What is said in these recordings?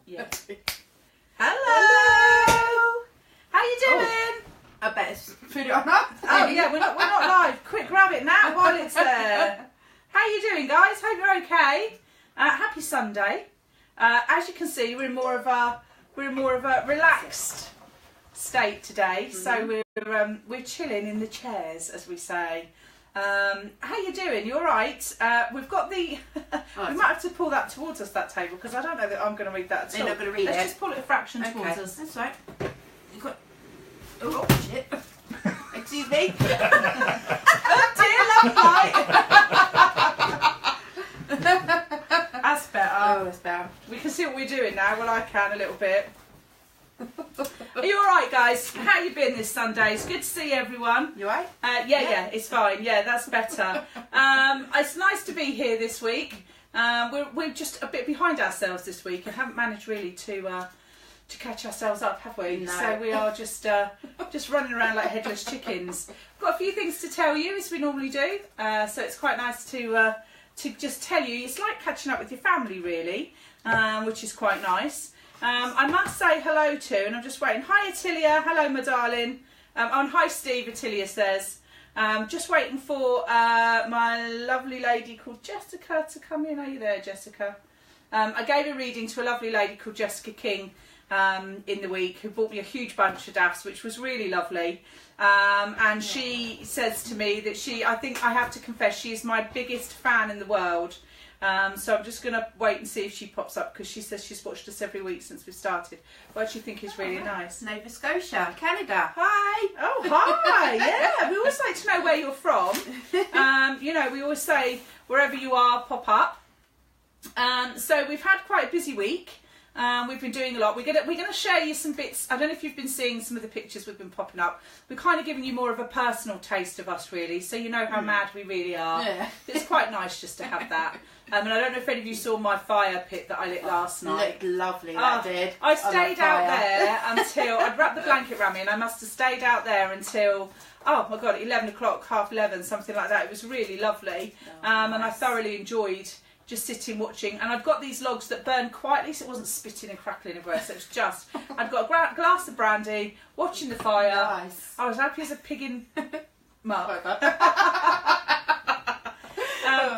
Yeah. Hello. How you doing? Oh, I better put it on up. Oh yeah, we're not live. Quick, grab it now while it's there. How you doing, guys? Hope you're okay. Happy Sunday. As you can see, we're in more of a relaxed state today. So we're chilling in the chairs, as we say. How you doing? You all right? We've got the. We might have to pull that towards us, that table, because I don't know that I'm going to read that at all. You're not going to read it. Let's just pull it a fraction towards us. That's right. You've got. Oh shit! Excuse me. Oh dear, love light. That's better. Oh, that's better. We can see what we're doing now. Well, I can a little bit. Are you all right, guys? How you been this Sunday? It's good to see everyone. You alright? Yeah, it's fine. Yeah, that's better. It's nice to be here this week. We're just a bit behind ourselves this week and haven't managed really to catch ourselves up, have we? No. So we are just running around like headless chickens. Got a few things to tell you, as we normally do. So it's quite nice to just tell you. It's like catching up with your family, really, which is quite nice. I must say hello to, and I'm just waiting. Hi, Attilia. Hello, my darling. Hi, Steve, Attilia says. Just waiting for my lovely lady called Jessica to come in. Are you there, Jessica? I gave a reading to a lovely lady called Jessica King in the week, who bought me a huge bunch of daffs, which was really lovely. And she says to me that I think I have to confess, she is my biggest fan in the world. So I'm just going to wait and see if she pops up, because she says she's watched us every week since we've started, which you think is really nice. Nova Scotia, Canada. Hi. Oh, hi. Yeah, we always like to know where you're from. You know, we always say wherever you are, pop up. So we've had quite a busy week. We've been doing a lot. We're gonna share you some bits. I don't know if you've been seeing some of the pictures we've been popping up. We're kind of giving you more of a personal taste of us, really, so you know how mad we really are. Yeah. It's quite nice just to have that. And I don't know if any of you saw my fire pit that I lit last night. Looked lovely, that did. I stayed out there until I'd wrapped the blanket around me, and I must have stayed out there until, oh my god, 11 o'clock, 11:30, something like that. It was really lovely. Nice. And I thoroughly enjoyed just sitting watching, and I've got these logs that burn quietly, so it wasn't spitting and crackling everywhere. So it's just, I'd got a glass of brandy, watching the fire. Nice. I was happy as a pig in muck.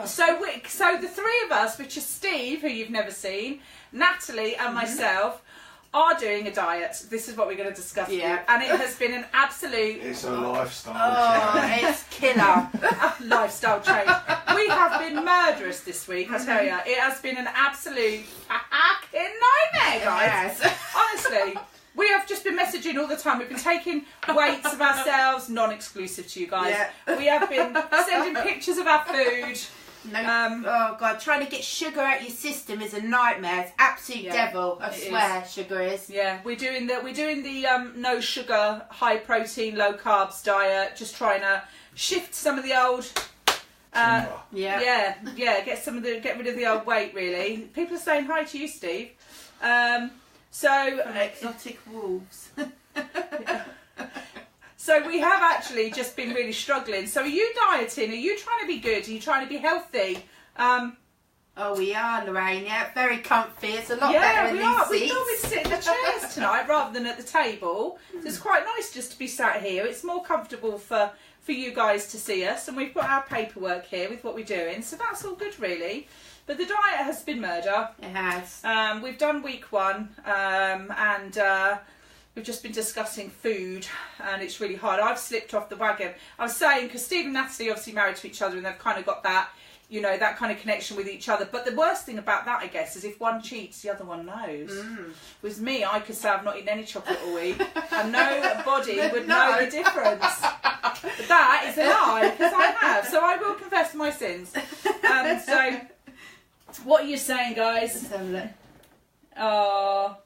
So the three of us, which is Steve, who you've never seen, Natalie, and myself, are doing a diet. This is what we're going to discuss with you. And it has been an absolute... It's a lifestyle change. It's killer. Lifestyle change. We have been murderous this week, I tell you. It has been an absolute fucking nightmare, guys. Yes. Honestly. We have just been messaging all the time. We've been taking weights of ourselves, non-exclusive to you guys. Yeah. We have been sending pictures of our food. No, oh god, trying to get sugar out your system is a nightmare. It's absolute devil. I swear, sugar is. Yeah, we're doing the no sugar, high protein, low carbs diet. Just trying to shift some of the old. Get rid of the old weight. Really, people are saying hi to you, Steve. Exotic wolves. So we have actually just been really struggling. So are you dieting? Are you trying to be good? Are you trying to be healthy? Oh, we are, Lorraine. Yeah, very comfy. It's a lot better in these seats. We thought we'd sit in the chairs tonight rather than at the table. So it's quite nice just to be sat here. It's more comfortable for you guys to see us. And we've got our paperwork here with what we're doing. So that's all good, really. But the diet has been murder. It has. We've done week 1. We've just been discussing food, and it's really hard. I've slipped off the wagon. I was saying, because Steve and Natalie obviously married to each other, and they've kind of got that, you know, that kind of connection with each other. But the worst thing about that, I guess, is if one cheats, the other one knows. With me, I could say I've not eaten any chocolate all week, and nobody would know the difference. But that is a lie, because I have. So I will confess my sins. So, what are you saying, guys? Let's have a look. Oh...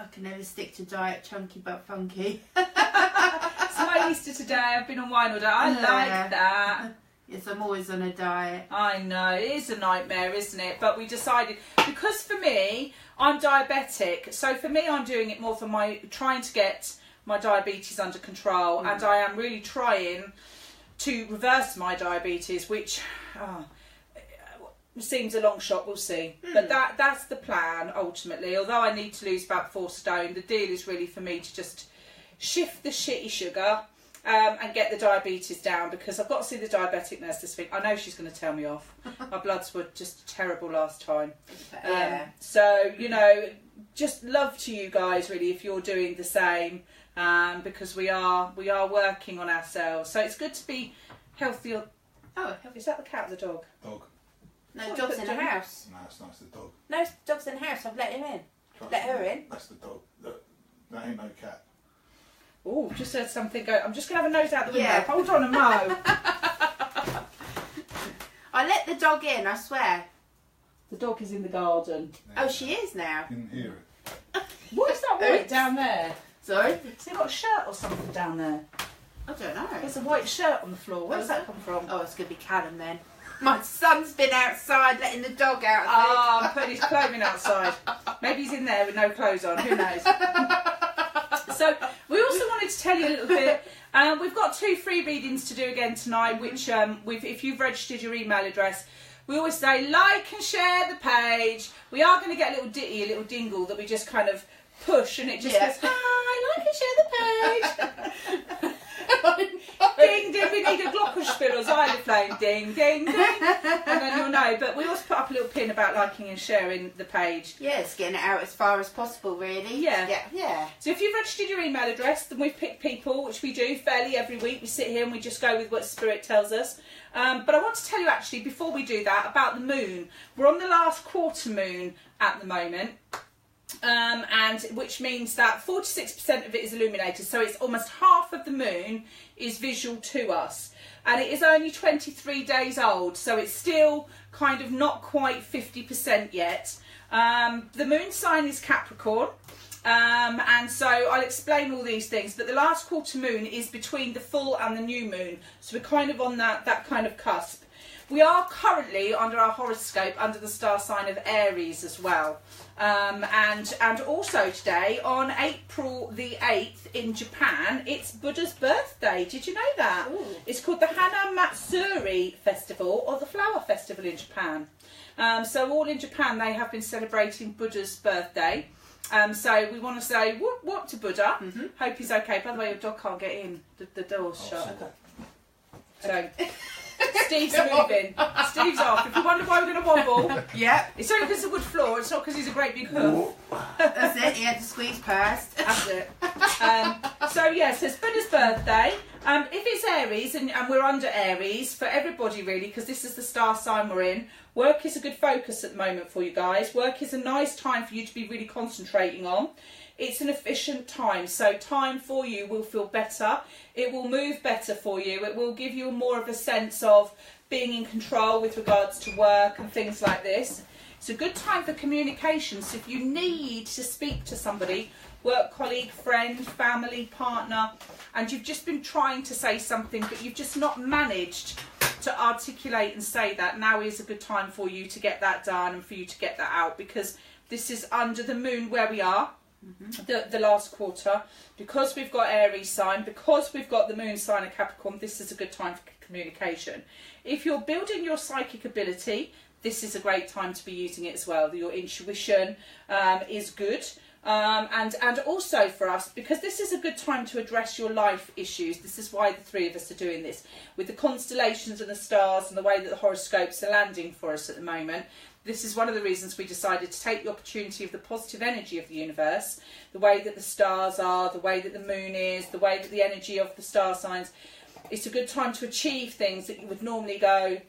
I can never stick to diet, chunky but funky. It's my Easter today. I've been on wine all day. I like that. Yes, I'm always on a diet. I know. It is a nightmare, isn't it? But we decided, because for me, I'm diabetic. So for me, I'm doing it more for trying to get my diabetes under control. And I am really trying to reverse my diabetes, which... seems a long shot, we'll see. But that's the plan ultimately. Although I need to lose about 4 stone, the deal is really for me to just shift the shitty sugar and get the diabetes down, because I've got to see the diabetic nurse this week. I know she's going to tell me off. My bloods were just terrible last time. So, you know, just love to you guys really if you're doing the same, because we are working on ourselves. So it's good to be healthy. Oh, is that the cat or the dog? Dog. No, dog's in the house. No, it's not. It's the dog. No, dog's in the house. I've let him in. Let her in. That's the dog. That ain't no cat. Oh, just heard something go. I'm just going to have a nose out the window. Yeah. Hold on a mo. I let the dog in, I swear. The dog is in the garden. Yeah. Oh, she is now. You can hear it. What is that white down there? Sorry? Has he got a shirt or something down there? I don't know. There's a white shirt on the floor. Where's that come from? Oh, it's going to be Callum then. My son's been outside letting the dog out. Oh, I'm putting his clothing outside. Maybe he's in there with no clothes on. Who knows? So we also wanted to tell you a little bit. We've got 2 free readings to do again tonight, which if you've registered your email address, we always say like and share the page. We are going to get a little ditty, a little dingle that we just kind of push, and it just goes, hi, like and share the page. Ding, ding, we need a glockenspiel or xylophone. Ding, ding, ding. And then you'll know. But we also put up a little pin about liking and sharing the page. Yeah, it's getting it out as far as possible, really. Yeah. So if you've registered your email address, then we've picked people, which we do fairly every week. We sit here and we just go with what Spirit tells us. But I want to tell you actually, before we do that, about the moon. We're on the last quarter moon at the moment. And which means that 46% of it is illuminated, so it's almost half of the moon is visual to us, and it is only 23 days old, so it's still kind of not quite 50% yet. The moon sign is Capricorn, and so I'll explain all these things, but the last quarter moon is between the full and the new moon, so we're kind of on that kind of cusp. We are currently under our horoscope under the star sign of Aries as well. And also today on April the 8th in Japan, it's Buddha's birthday. Did you know that? Ooh. It's called the Hana Matsuri Festival, or the Flower Festival in Japan. So all in Japan they have been celebrating Buddha's birthday. So we want to say whoop whoop to Buddha. Hope he's okay. By the way, your dog can't get in. The door's shut. So Steve's moving. Steve's off. If you wonder why we're going to wobble, it's only because of the wood floor. It's not because he's a great big hoof. That's it. He had to squeeze past. That's it. So yes, it's Buddha's birthday. If it's Aries, and we're under Aries for everybody really, because this is the star sign we're in. Work is a good focus at the moment for you guys. Work is a nice time for you to be really concentrating on. It's an efficient time, so time for you will feel better. It will move better for you. It will give you more of a sense of being in control with regards to work and things like this. It's a good time for communication, so if you need to speak to somebody, work colleague, friend, family, partner, and you've just been trying to say something but you've just not managed to articulate and say that, now is a good time for you to get that done and for you to get that out, because this is under the moon where we are. The last quarter, because we've got Aries sign, because we've got the moon sign of Capricorn, this is a good time for communication. If you're building your psychic ability, this is a great time to be using it as well. Your intuition is good, and also for us, because this is a good time to address your life issues. This is why the 3 of us are doing this, with the constellations and the stars and the way that the horoscopes are landing for us at the moment. This is one of the reasons we decided to take the opportunity of the positive energy of the universe, the way that the stars are, the way that the moon is, the way that the energy of the star signs. It's a good time to achieve things that you would normally go,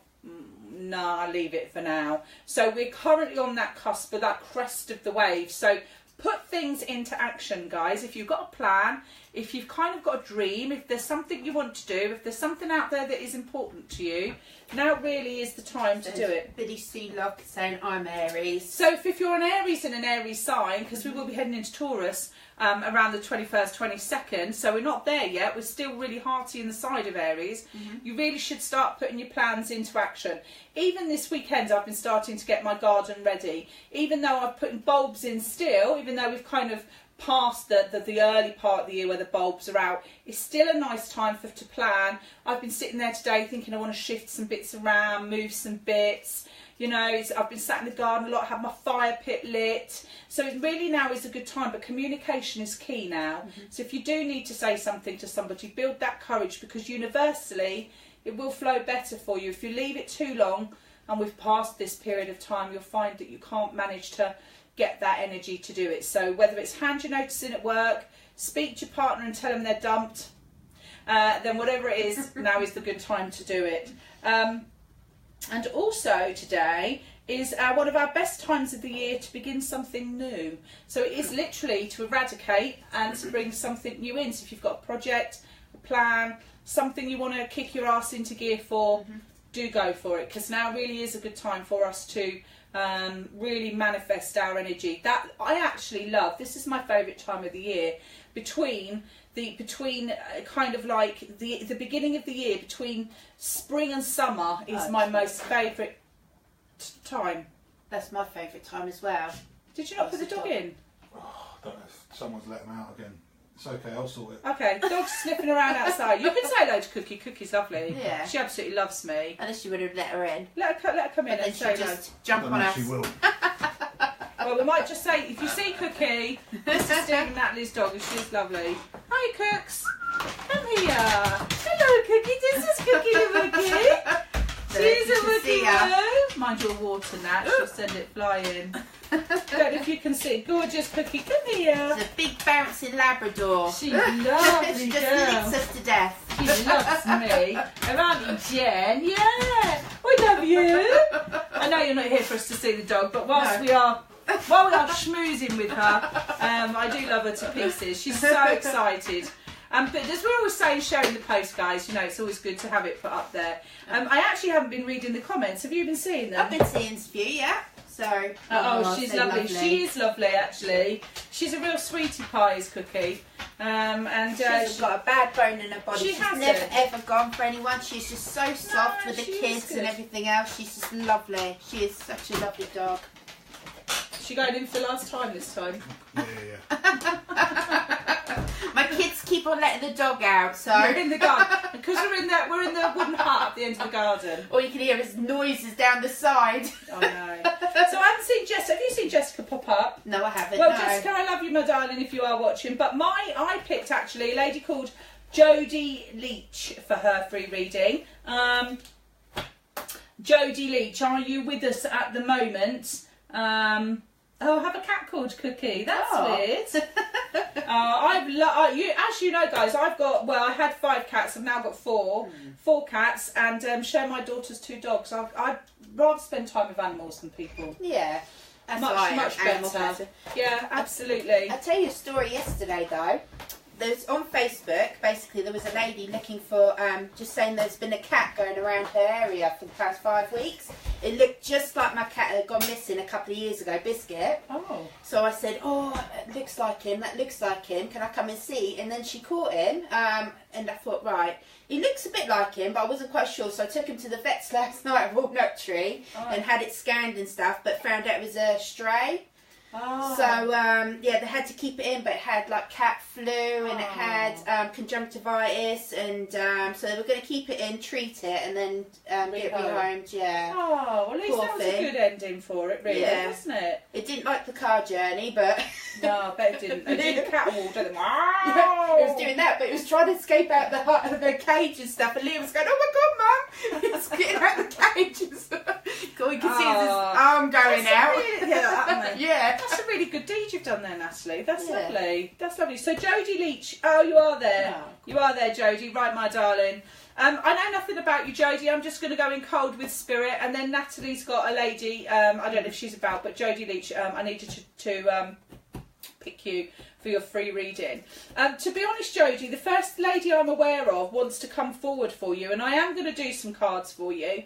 nah, I'll leave it for now. So we're currently on that cusp of that crest of the wave. So put things into action, guys. If you've got a plan, if you've kind of got a dream, if there's something you want to do, if there's something out there that is important to you, now really is the time to do it. Billy C. Locke saying I'm Aries. So if you're an Aries and an Aries sign, because we will be heading into Taurus around the 21st, 22nd, so we're not there yet, we're still really hearty in the side of Aries, you really should start putting your plans into action. Even this weekend I've been starting to get my garden ready. Even though I've put bulbs in still, even though we've kind of past the early part of the year where the bulbs are out, it's still a nice time to plan. I've been sitting there today thinking I want to shift some bits around, move some bits, You know, I've been sat in the garden a lot, had my fire pit lit. So it really now is a good time, but communication is key now. So if you do need to say something to somebody, build that courage, because universally it will flow better for you. If you leave it too long and we've passed this period of time, you'll find that you can't manage to get that energy to do it. So whether it's hand your notice in at work, speak to your partner and tell them they're dumped, then whatever it is, now is the good time to do it. And also today is one of our best times of the year to begin something new. So it is literally to eradicate and to bring something new in. So if you've got a project, a plan, something you want to kick your ass into gear for, do go for it, because now really is a good time for us to really manifest our energy. That I actually love. This is my favourite time of the year, between kind of like the beginning of the year, between spring and summer is my most favourite time. That's my favourite time as well. Did you not put the dog in? Oh, I don't know if someone's let him out again. It's okay, I'll sort it. Okay, dog's sniffing around outside. You can say hello to Cookie. Cookie's lovely. Yeah. She absolutely loves me. Unless you would have let her in. Let her come in But and then say she'll hello. just jump on us. She will. Well, we might just say, if you see Cookie, this is Steve and Natalie's dog, and she's lovely. Hi, Cooks. Come here. Hello, Cookie. This is Cookie the Wookie. She's a Wookie. Mind your water, Nat. She'll send it flying. Don't know if you can see. Gorgeous Cookie. Come here. It's a big bouncing Labrador. She's lovely. She just girl. licks us to death. She loves me. And Auntie Jen, yeah, we love you. I know you're not here for us to see the dog, but while we are schmoozing with her, I do love her to pieces. She's so excited. But as we're always saying, sharing the post, guys, you know, it's always good to have it put up there. I actually haven't been reading the comments. Have you been seeing them? I've been seeing a few, yeah. So, she's lovely. She is lovely, actually. She's a real sweetie pie, is Cookie. And she's got a bad bone in her body. She's hasn't. never ever gone for anyone. She's just so soft with the she is kids good. and everything else. She's just lovely. She is such a lovely dog. She going in for the last time this time. Yeah. My kids keep on letting the dog out, so We're in the garden because we're in the wooden hut at the end of the garden. all you can hear is noises down the side. Oh no! So I haven't seen Jessica. Have you seen Jessica pop up? No, I haven't. Well, no. Jessica, I love you, my darling. If you are watching, but I picked actually a lady called Jodie Leach for her free reading. Jodie Leach, are you with us at the moment? Oh, I have a cat called Cookie. That's weird. As you know, guys, I had 5 cats. I've now got 4 cats, and share my daughter's 2 dogs. I'd rather spend time with animals than people. Yeah, that's Much animal better. person. Yeah, absolutely. I'll tell you a story yesterday though. There's on Facebook, basically there was a lady looking for, just saying there's been a cat going around her area for the past 5 weeks. It looked just like my cat that had gone missing a couple of years ago, Biscuit. Oh. So I said, oh, that looks like him, can I come and see? And then she caught him, and I thought, right, he looks a bit like him, but I wasn't quite sure, so I took him to the vet's last night at Walnut Tree and had it scanned and stuff, but found out it was a stray. Oh. So yeah, they had to keep it in, but it had like cat flu and it had conjunctivitis, and so they were going to keep it in, treat it, and then get it rehomed. Yeah. Oh, well, at least Poor that was thing. a good ending for it, really, Yeah. wasn't it? It didn't like the car journey, but No, I bet it didn't. They did the cat walk, didn't they? it was doing that, but it was trying to escape out the cage and stuff, and Liam was going, "Oh my God, Mum!" It's getting out the cage. God, you can see his arm going out. Yeah. That's a really good deed you've done there, Natalie. That's Yeah. lovely. That's lovely. So Jodie Leach, oh, you are there. Oh. You are there, Jodie. Right, my darling. I know nothing about you, Jodie. I'm just going to go in cold with spirit, and then Natalie's got a lady. I don't know if she's about, but Jodie Leach. I needed to pick you for your free reading. To be honest, Jodie, the first lady I'm aware of wants to come forward for you, and I am going to do some cards for you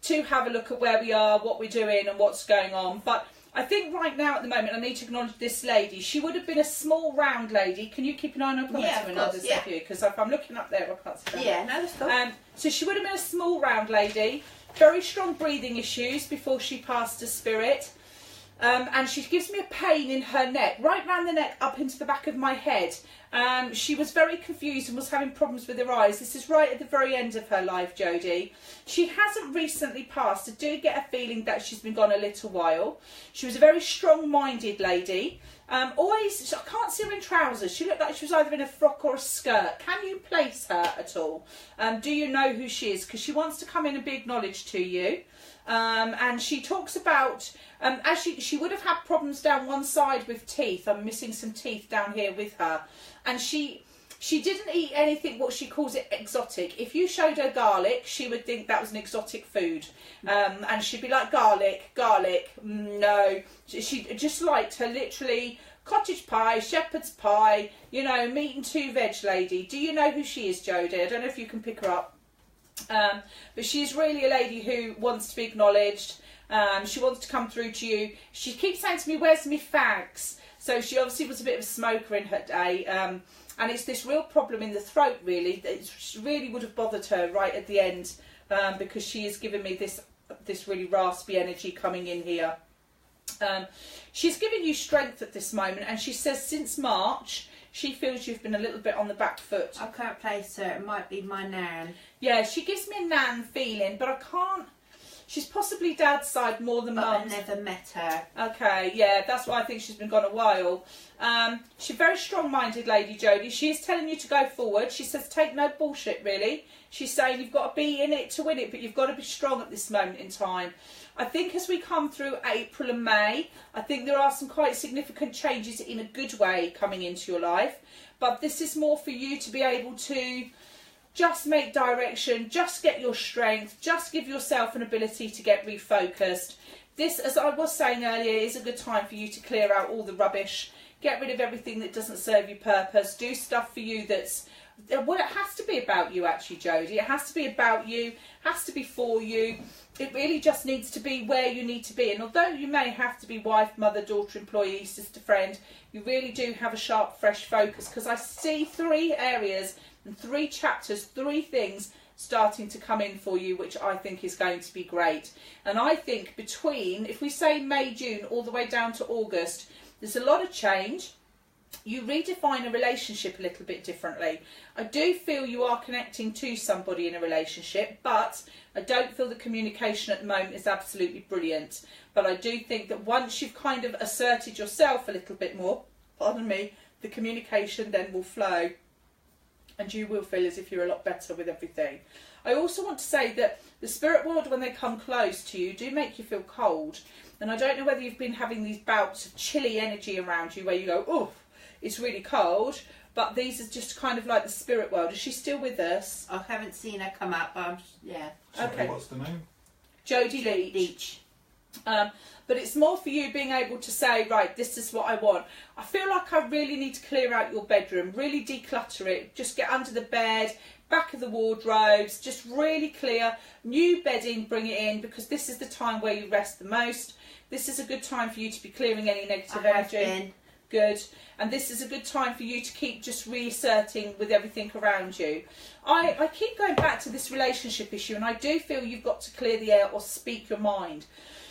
to have a look at where we are, what we're doing, and what's going on. But I think right now at the moment I need to acknowledge this lady. She would have been a small round lady. Can you keep an eye on her comments? Yeah, of course, yeah. Because if I'm looking up there, I can't see that. Yeah, no, that's cool. So she would have been a small round lady. Very strong breathing issues before she passed to spirit. And she gives me a pain in her neck, right round the neck, up into the back of my head. She was very confused and was having problems with her eyes. This is right at the very end of her life, Jodie. She hasn't recently passed. I do get a feeling that she's been gone a little while. She was a very strong-minded lady. Always, I can't see her in trousers. She looked like she was either in a frock or a skirt. Can you place her at all? Do you know who she is? Because she wants to come in and be acknowledged to you. And she talks about, as she would have had problems down one side with teeth. I'm missing some teeth down here with her. And she didn't eat anything, what she calls it, exotic. If you showed her garlic, she would think that was an exotic food. And she'd be like, garlic, no. She just liked her literally cottage pie, shepherd's pie, you know, meat and 2 veg lady. Do you know who she is, Jodie? I don't know if you can pick her up. But she's really a lady who wants to be acknowledged. She wants to come through to you. She keeps saying to me, where's me fags? So she obviously was a bit of a smoker in her day. And it's this real problem in the throat, really, that really would have bothered her right at the end, because she is giving me this really raspy energy coming in here. She's giving you strength at this moment, and she says since March, she feels you've been a little bit on the back foot. I can't place her. It might be my nan. Yeah, she gives me a nan feeling, but I can't. She's possibly dad's side more than mum's. I never met her. Okay, yeah, that's why I think she's been gone a while. She's a very strong-minded lady, Jodie. She is telling you to go forward. She says take no bullshit, really. She's saying you've got to be in it to win it, but you've got to be strong at this moment in time. I think as we come through April and May, I think there are some quite significant changes in a good way coming into your life. But this is more for you to be able to just make direction, just get your strength, just give yourself an ability to get refocused. This, as I was saying earlier, is a good time for you to clear out all the rubbish, get rid of everything that doesn't serve your purpose, do stuff for you that's, well, it has to be about you actually, Jodie. It has to be about you, has to be for you. It really just needs to be where you need to be. And although you may have to be wife, mother, daughter, employee, sister, friend, you really do have a sharp, fresh focus, because I see 3 areas and 3 chapters, 3 things starting to come in for you, which I think is going to be great. And I think between, if we say May, June, all the way down to August, there's a lot of change. You redefine a relationship a little bit differently. I do feel you are connecting to somebody in a relationship, but I don't feel the communication at the moment is absolutely brilliant. But I do think that once you've kind of asserted yourself a little bit more, pardon me, the communication then will flow. And you will feel as if you're a lot better with everything. I also want to say that the spirit world, when they come close to you, do make you feel cold. And I don't know whether you've been having these bouts of chilly energy around you where you go, oh, it's really cold. But these are just kind of like the spirit world. Is she still with us? I haven't seen her come up, but yeah. Sorry, Okay. what's the name? Jodie Leach. But it's more for you being able to say, right, this is what I want. I feel like I really need to clear out your bedroom, really declutter it, just get under the bed, back of the wardrobes, just really clear, new bedding, bring it in, because this is the time where you rest the most. This is a good time for you to be clearing any negative energy. Good. And this is a good time for you to keep just reasserting with everything around you. I keep going back to this relationship issue, and I do feel you've got to clear the air or speak your mind.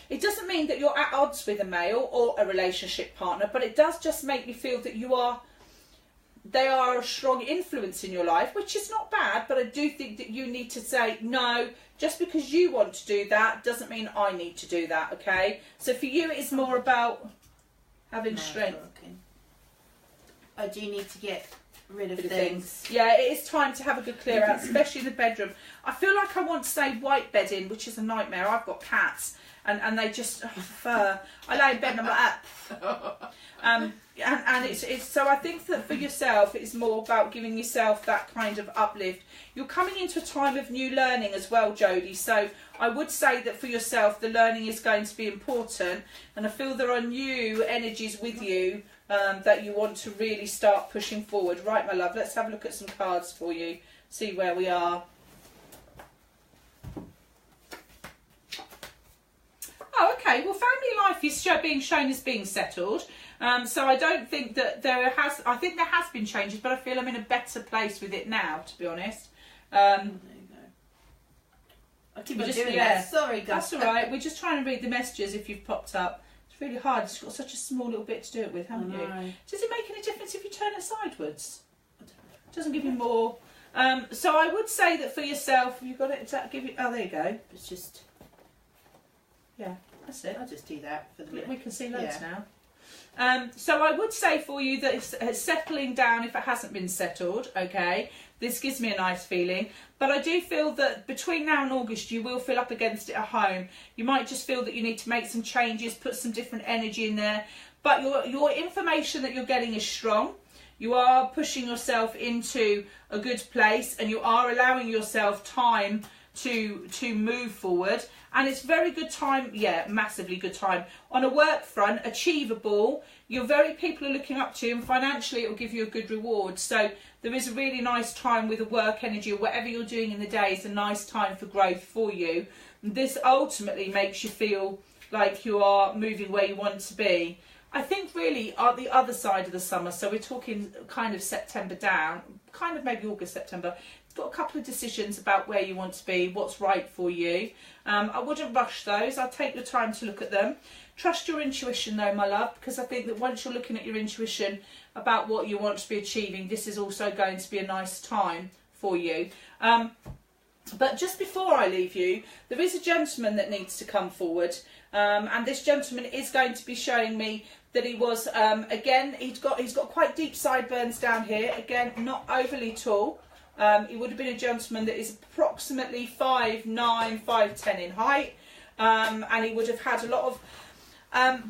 It doesn't mean that you're at odds with a male or a relationship partner, but it does just make me feel that they are a strong influence in your life, which is not bad, but I do think that you need to say, no, just because you want to do that doesn't mean I need to do that, okay? So for you, it's more about having strength. I do need to get rid of things. Yeah, it is time to have a good clear out, especially in the bedroom. I feel like I want to say white bedding, which is a nightmare. I've got cats. And they just fur. I lay in bed and I'm like, and it's so I think that for yourself it's more about giving yourself that kind of uplift. You're coming into a time of new learning as well, Jodie. So I would say that for yourself the learning is going to be important, and I feel there are new energies with you that you want to really start pushing forward. Right, my love, let's have a look at some cards for you, see where we are. Oh, okay. Well, family life is being shown as being settled. So I don't think that I think there has been changes, but I feel I'm in a better place with it now, to be honest. There you go. I keep on doing that. Sorry, guys. That's all right. We're just trying to read the messages if you've popped up. really hard. It's got such a small little bit to do it with, haven't you? Does it make any difference if you turn it sideways? It doesn't give you more. So I would say that for yourself, you've got it. Does that give you? Oh, there you go. It's just. Yeah, that's it. I'll just do that for the minute. We can see loads now. So I would say for you that it's settling down if it hasn't been settled, okay? This gives me a nice feeling. But I do feel that between now and August, you will feel up against it at home. You might just feel that you need to make some changes, put some different energy in there. But your information that you're getting is strong. You are pushing yourself into a good place and you are allowing yourself time to move forward. And it's very good time, yeah, massively good time. On a work front, achievable, people are looking up to you, and financially it will give you a good reward. So there is a really nice time with the work energy or whatever you're doing in the day. It's a nice time for growth for you. This ultimately makes you feel like you are moving where you want to be. I think really at the other side of the summer, so we're talking kind of September down, kind of maybe August, September, got a couple of decisions about where you want to be, what's right for you. I wouldn't rush those. I'll take the time to look at them. Trust your intuition though, my love, because I think that once you're looking at your intuition about what you want to be achieving, this is also going to be a nice time for you. But just before I leave you, there is a gentleman that needs to come forward, and this gentleman is going to be showing me that he was, again, he's got quite deep sideburns down here, again, not overly tall. He would have been a gentleman that is approximately 5'9", 5'10" in height, and he would have had a lot of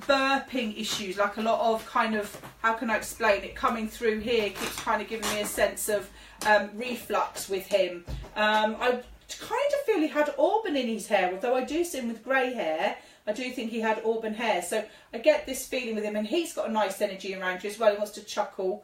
burping issues, like a lot of kind of, how can I explain it, coming through here keeps kind of giving me a sense of reflux with him. I kind of feel he had auburn in his hair, although I do see him with grey hair. I do think he had auburn hair, so I get this feeling with him, and he's got a nice energy around you as well. He wants to chuckle,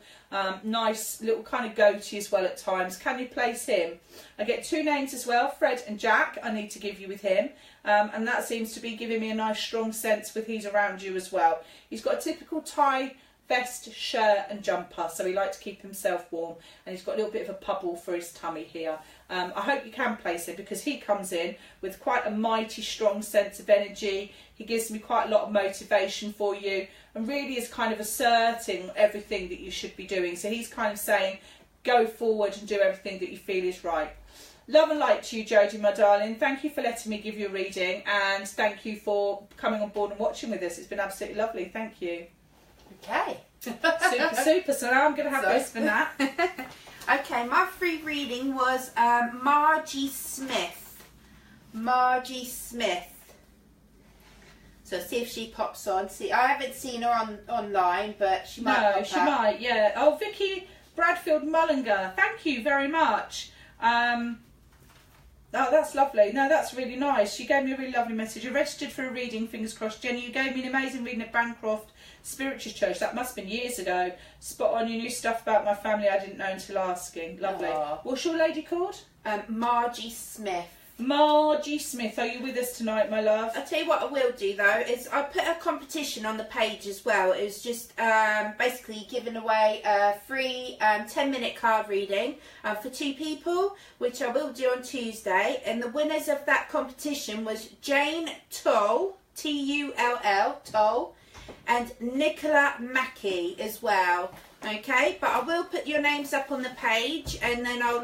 nice little kind of goatee as well at times. Can you place him? I get two names as well, Fred and Jack, I need to give you with him, and that seems to be giving me a nice strong sense with he's around you as well. He's got a typical tie, vest, shirt and jumper, so he likes to keep himself warm, and he's got a little bit of a bubble for his tummy here. I hope you can place him, because he comes in with quite a mighty strong sense of energy. He gives me quite a lot of motivation for you, and really is kind of asserting everything that you should be doing. So he's kind of saying, go forward and do everything that you feel is right. Love and light to you, Jodie, my darling. Thank you for letting me give you a reading, and thank you for coming on board and watching with us. It's been absolutely lovely. Thank you. Okay. Super. So now I'm going to have this for Nat. Okay, my free reading was Margie Smith. Margie Smith. So see if she pops on. See, I haven't seen her online, but she might pop she might, yeah. Oh, Vicky Bradfield Mullinger. Thank you very much. Oh, that's lovely. No, that's really nice. She gave me a really lovely message. You registered for a reading, fingers crossed. Jenny, you gave me an amazing reading at Bancroft Spiritualist Church. That must have been years ago. Spot on. You knew stuff about my family I didn't know until asking. Lovely. Aww. What's your lady called? Margie Smith. Margie Smith, are you with us tonight, my love? I'll tell you what I will do though, is I put a competition on the page as well. It was just basically giving away a free 10-minute card reading for 2 people, which I will do on Tuesday. And the winners of that competition was Jane Tull, T-U-L-L, Tull, and Nicola Mackey as well. Okay, but I will put your names up on the page, and then I'll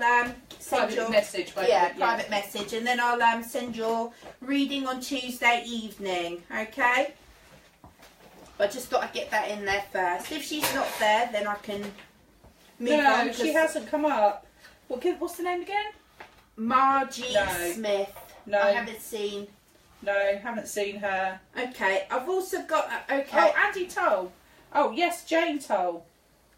send your message. Private message, and then I'll send your reading on Tuesday evening. Okay. I just thought I'd get that in there first. If she's not there, then I can move on. No, she hasn't come up. What's the name again? Margie Smith. No, I haven't seen. No, haven't seen her. Okay, I've also got. Okay. Oh, Andy Toll. Oh yes, Jane Toll.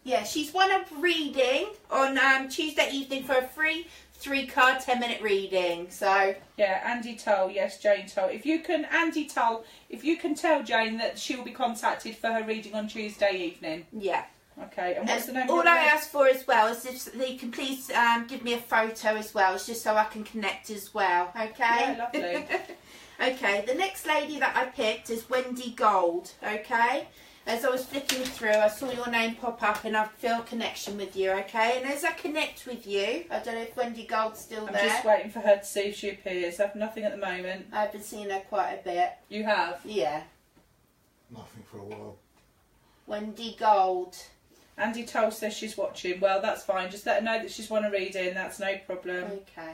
Yeah, she's won a reading on Tuesday evening for a free 3-card 10-minute reading. So yeah, Andy Toll, yes, Jane Toll. If you can, Andy Toll, if you can tell Jane that she will be contacted for her reading on Tuesday evening. Yeah. Okay, and what's the name? All I ask for as well is if they can please give me a photo as well. It's just so I can connect as well. Okay. Yeah, lovely. Okay, the next lady that I picked is Wendy Gold. Okay. As I was flicking through, I saw your name pop up and I feel a connection with you, okay? And as I connect with you, I don't know if Wendy Gold's still there. I'm just waiting for her to see if she appears. I have nothing at the moment. I've been seeing her quite a bit. You have? Yeah. Nothing for a while. Wendy Gold. Andy Toll says she's watching. Well, that's fine. Just let her know that she's won a reading. That's no problem. Okay.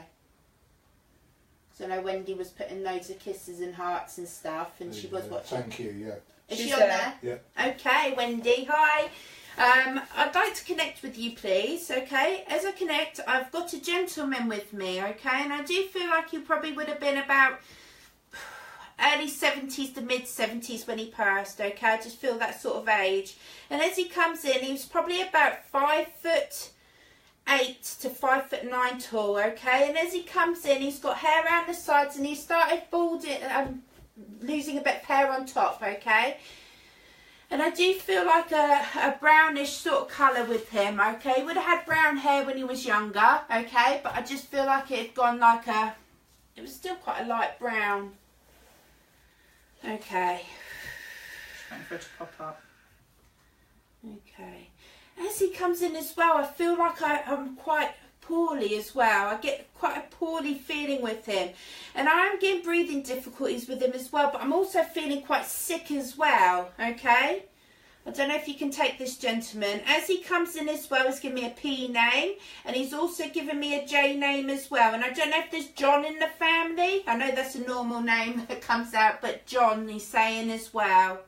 So I know Wendy was putting loads of kisses and hearts and stuff, and she was watching. Thank you, yeah. Is She's she on there. there? Yeah. Okay, Wendy, hi. I'd like to connect with you, please, okay? As I connect, I've got a gentleman with me, okay? And I do feel like he probably would have been about early 70s to mid 70s when he passed, okay? I just feel that sort of age. And as he comes in, he was probably about 5'8" to 5'9" tall, okay? And as he comes in, he's got hair around the sides and he started balding, losing a bit of hair on top, okay? And I do feel like a brownish sort of colour with him, okay? He would have had brown hair when he was younger, okay? But I just feel like it had gone like it was still quite a light brown. Okay. Just waiting for her to pop up. Okay. As he comes in as well, I feel like I'm quite poorly as well. I get quite a poorly feeling with him. And I am getting breathing difficulties with him as well, but I'm also feeling quite sick as well, okay? I don't know if you can take this gentleman. As he comes in as well, he's giving me a P name, and he's also given me a J name as well. And I don't know if there's John in the family. I know that's a normal name that comes out, but John he's saying as well.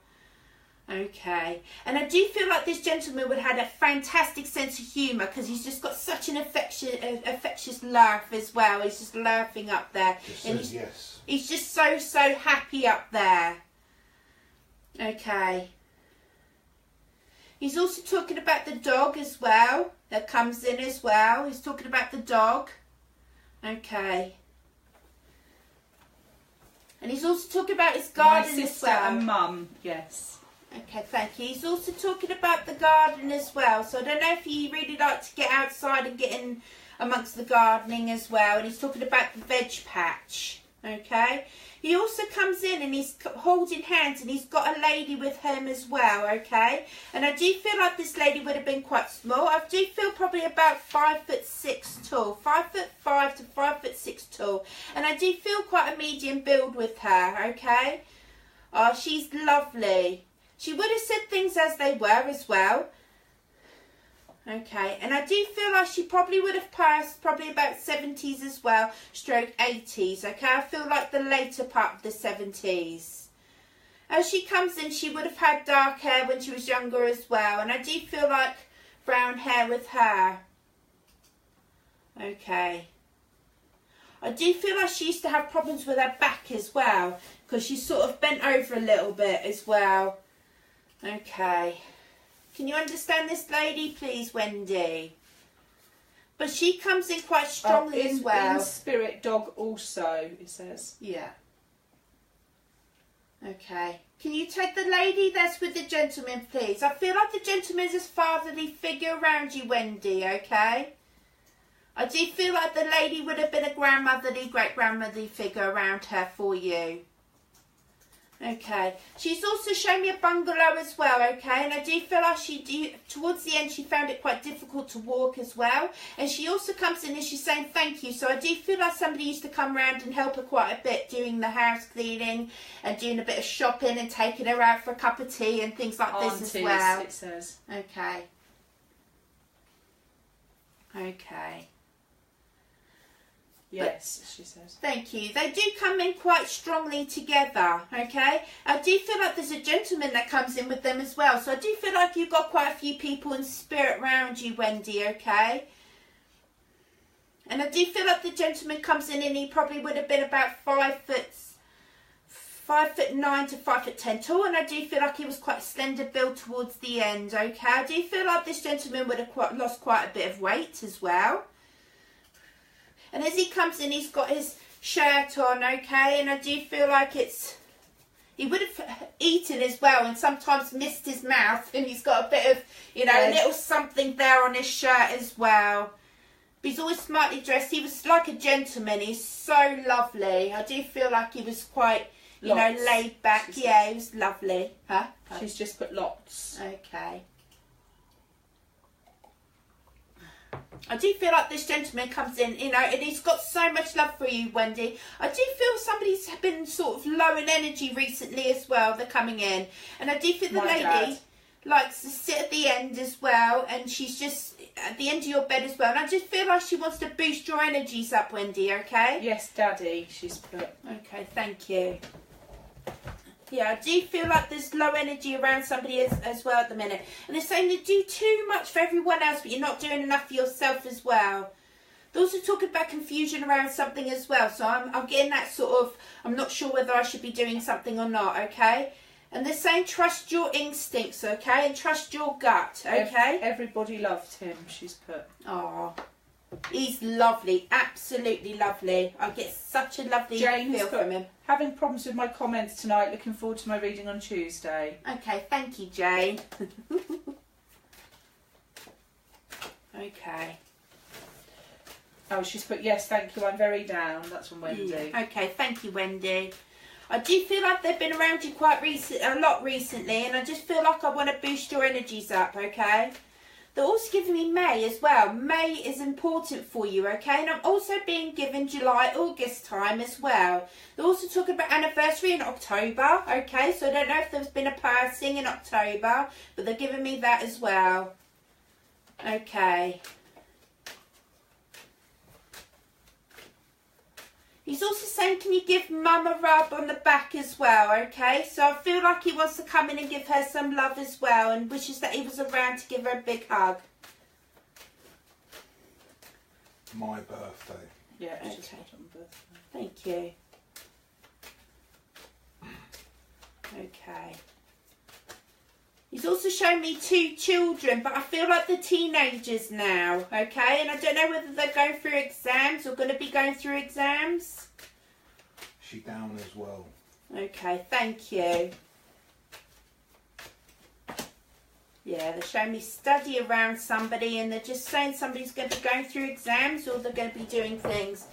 Okay, and I do feel like this gentleman would have had a fantastic sense of humour because he's just got such an infectious laugh as well. He's just laughing up there. Just and says yes. He's just so happy up there. Okay. He's also talking about the dog as well that comes in as well. He's talking about the dog. Okay. And he's also talking about his garden My as sister well. and mum, yes. Okay, thank you. He's also talking about the garden as well. So I don't know if he really likes to get outside and get in amongst the gardening as well. And he's talking about the veg patch. Okay. He also comes in and he's holding hands and he's got a lady with him as well. Okay. And I do feel like this lady would have been quite small. I do feel probably about 5'6" tall. 5'5" to 5'6" tall. And I do feel quite a medium build with her. Okay. Oh, she's lovely. She would have said things as they were as well. Okay, and I do feel like she probably would have passed probably about 70s as well, stroke 80s, okay? I feel like the later part of the 70s. As she comes in, she would have had dark hair when she was younger as well, and I do feel like brown hair with her. Okay. I do feel like she used to have problems with her back as well, because she's sort of bent over a little bit as well. Okay. Can you understand this lady, please, Wendy? But she comes in quite strongly as well. In spirit dog also, it says. Yeah. Okay. Can you take the lady that's with the gentleman, please? I feel like the gentleman is a fatherly figure around you, Wendy, okay? I do feel like the lady would have been a grandmotherly, great-grandmotherly figure around her for you. Okay. She's also shown me a bungalow as well, okay? And I do feel like towards the end, she found it quite difficult to walk as well. And she also comes in and she's saying thank you. So I do feel like somebody used to come around and help her quite a bit doing the house cleaning and doing a bit of shopping and taking her out for a cup of tea and things like this as well. It says. Okay. Okay. Yes, she says. Thank you. They do come in quite strongly together, okay? I do feel like there's a gentleman that comes in with them as well. So I do feel like you've got quite a few people in spirit around you, Wendy, okay? And I do feel like the gentleman comes in and he probably would have been about 5'9" to 5'10" tall. And I do feel like he was quite slender build towards the end, okay? I do feel like this gentleman would have lost quite a bit of weight as well. And as he comes in, he's got his shirt on, okay? And I do feel like he would have eaten as well and sometimes missed his mouth. And he's got a bit of, a little something there on his shirt as well. But he's always smartly dressed. He was like a gentleman. He's so lovely. I do feel like he was quite, laid back. Yeah, he was lovely. Huh? She's just put lots. Okay. I do feel like this gentleman comes in, you know, and he's got so much love for you, Wendy. I do feel somebody's been sort of low in energy recently as well. They're coming in. And I do feel the lady likes to sit at the end as well, and she's just at the end of your bed as well. And I just feel like she wants to boost your energies up, Wendy, okay? Yes, Daddy, she's put. Okay, thank you. Yeah, I do feel like there's low energy around somebody as well at the minute. And they're saying you do too much for everyone else, but you're not doing enough for yourself as well. They're also talking about confusion around something as well. So I'm getting that sort of, I'm not sure whether I should be doing something or not, okay? And they're saying trust your instincts, okay? And trust your gut, okay? Everybody loved him, she's put. Oh, he's lovely, absolutely lovely. I get such a lovely feel from him. Having problems with my comments tonight, looking forward to my reading on Tuesday. Okay, thank you, Jane. Okay. Oh, she's put, yes, thank you, I'm very down. That's from Wendy. Okay, thank you, Wendy. I do feel like they've been around you a lot recently, and I just feel like I want to boost your energies up, okay? They're also giving me May as well. May is important for you, okay? And I'm also being given July, August time as well. They're also talking about anniversary in October, okay? So I don't know if there's been a passing in October, but they're giving me that as well. Okay. He's also saying, can you give Mum a rub on the back as well, okay? So I feel like he wants to come in and give her some love as well, and wishes that he was around to give her a big hug. My birthday. Yeah, Okay. she's had on birthday. Thank you. Okay. He's also shown me 2 children, but I feel like they're teenagers now, okay? And I don't know whether they're going through exams or going to be going through exams. She down as well. Okay, thank you. Yeah, they're showing me study around somebody, and they're just saying somebody's going to be going through exams or they're going to be doing things.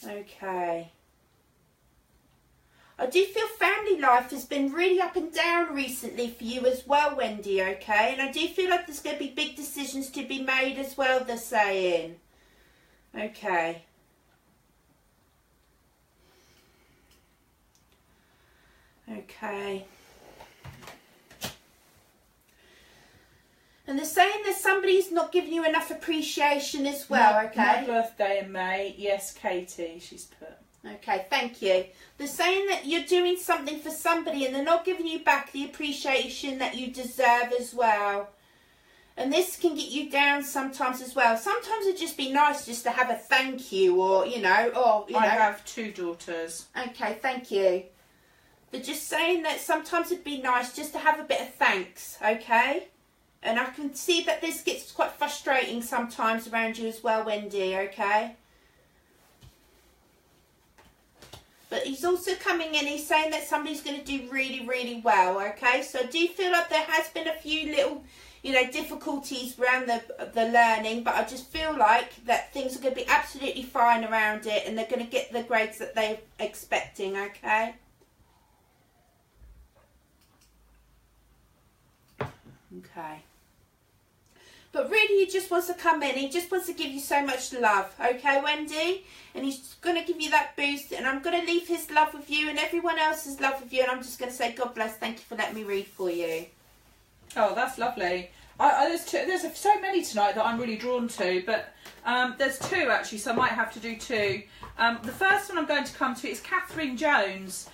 Okay. I do feel family life has been really up and down recently for you as well, Wendy, okay? And I do feel like there's going to be big decisions to be made as well, they're saying. Okay. Okay. And they're saying that somebody's not giving you enough appreciation as well, okay? My birthday in May. Yes, Katie, she's put. Okay, thank you. They're saying that you're doing something for somebody and they're not giving you back the appreciation that you deserve as well. And this can get you down sometimes as well. Sometimes it'd just be nice just to have a thank you, or, you know. I have 2 daughters. Okay, thank you. They're just saying that sometimes it'd be nice just to have a bit of thanks, okay? And I can see that this gets quite frustrating sometimes around you as well, Wendy, okay? But he's also coming in, he's saying that somebody's going to do really, really well, okay? So I do feel like there has been a few little, you know, difficulties around the learning, but I just feel like that things are going to be absolutely fine around it, and they're going to get the grades that they're expecting, okay? Okay. But really, he just wants to come in. He just wants to give you so much love. Okay, Wendy? And he's going to give you that boost. And I'm going to leave his love with you and everyone else's love with you. And I'm just going to say, God bless. Thank you for letting me read for you. Oh, that's lovely. There's so many tonight that I'm really drawn to. But there's 2, actually, so I might have to do 2. The first one I'm going to come to is Catherine Jones.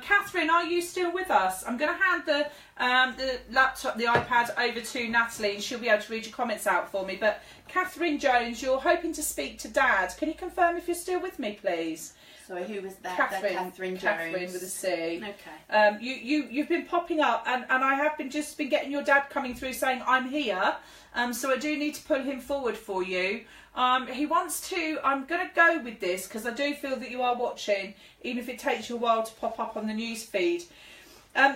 Catherine, are you still with us? I'm going to hand the laptop, the iPad over to Natalie, and she'll be able to read your comments out for me. But Catherine Jones, you're hoping to speak to Dad. Can you confirm if you're still with me, please? Sorry, who was that? Catherine Jones. Catherine with a C. Okay. You've been popping up, and I have been getting your dad coming through saying I'm here. So I do need to pull him forward for you. He wants to. I'm going to go with this because I do feel that you are watching, even if it takes you a while to pop up on the news feed.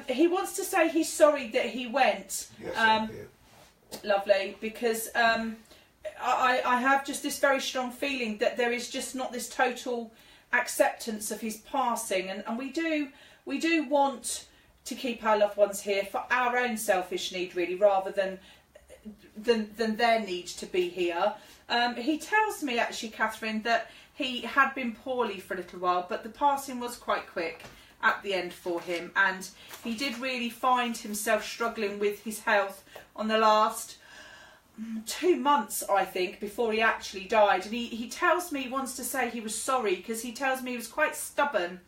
He wants to say he's sorry that he went. Yes, lovely, because I have just this very strong feeling that there is just not this total acceptance of his passing, and we do want to keep our loved ones here for our own selfish need, really, rather than than there needs to be here. He tells me actually, Catherine, that he had been poorly for a little while, but the passing was quite quick at the end for him, and he did really find himself struggling with his health on the last 2 months, I think, before he actually died. And he tells me he wants to say he was sorry, because he tells me he was quite stubborn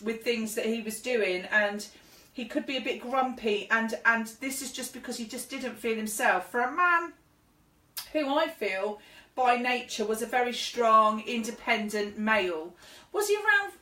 with things that he was doing, and he could be a bit grumpy, and this is just because he just didn't feel himself. For a man who I feel by nature was a very strong, independent male. Was he around,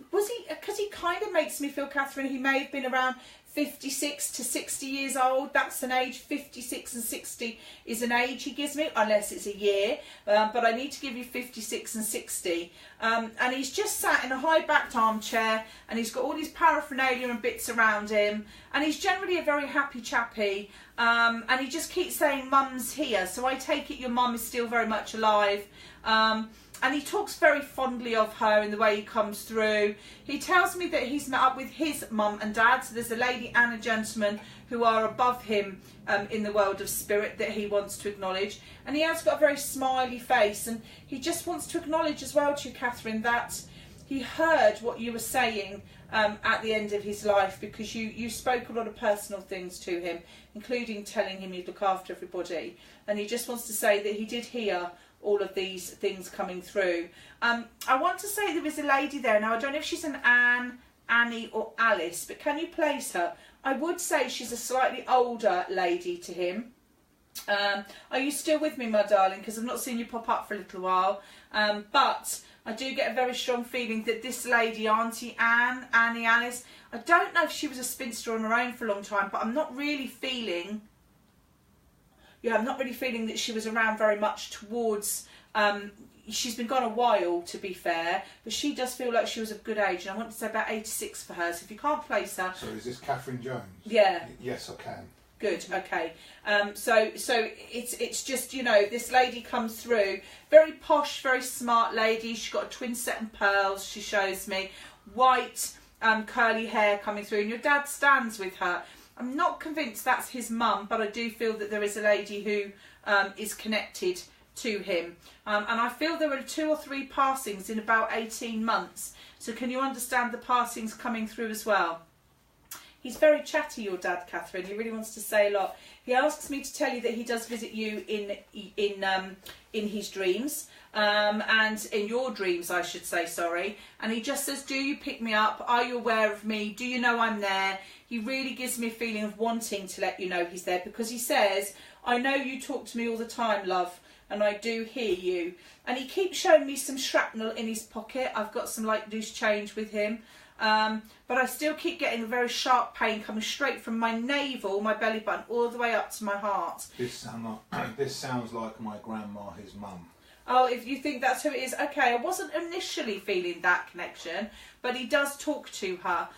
because he kind of makes me feel, Catherine, he may have been around 56 to 60 years old. That's an age. 56 and 60 is an age he gives me, unless it's a year. But I need to give you 56 and 60. And he's just sat in a high-backed armchair, and he's got all these paraphernalia and bits around him. And he's generally a very happy chappy. And he just keeps saying, "Mum's here." So I take it your mum is still very much alive. And he talks very fondly of her in the way he comes through. He tells me that he's met up with his mum and dad. So there's a lady and a gentleman who are above him in the world of spirit that he wants to acknowledge. And he has got a very smiley face. And he just wants to acknowledge as well to you, Catherine, that he heard what you were saying at the end of his life, because you spoke a lot of personal things to him, including telling him you'd look after everybody. And he just wants to say that he did hear all of these things coming through. I want to say there is a lady there. Now, I don't know if she's an Anne, Annie or Alice, but can you place her? I would say she's a slightly older lady to him. Are you still with me, my darling? Because I've not seen you pop up for a little while. But I do get a very strong feeling that this lady, Auntie Anne, Annie, Alice, I don't know if she was a spinster on her own for a long time, but I'm not really feeling... Yeah, I'm not really feeling that she was around very much towards... she's been gone a while, to be fair, but she does feel like she was of good age, and I want to say about 86 for her, so if you can't place her... So is this Catherine Jones? Yeah. Yes, I can. Good, okay. So it's just, you know, this lady comes through, very posh, very smart lady. She's got a twin set of pearls, she shows me, white curly hair coming through, and your dad stands with her. I'm not convinced that's his mum, but I do feel that there is a lady who is connected to him. And I feel there were 2 or 3 passings in about 18 months. So can you understand the passings coming through as well? He's very chatty, your dad, Catherine. He really wants to say a lot. He asks me to tell you that he does visit you in his dreams. And in your dreams, I should say, sorry. And he just says, do you pick me up? Are you aware of me? Do you know I'm there? He really gives me a feeling of wanting to let you know he's there, because he says, I know you talk to me all the time, love, and I do hear you. And he keeps showing me some shrapnel in his pocket. I've got some like loose change with him. But I still keep getting a very sharp pain coming straight from my navel, my belly button, all the way up to my heart. This sounds like my grandma, his mum. Oh, if you think that's who it is, okay. I wasn't initially feeling that connection, but he does talk to her.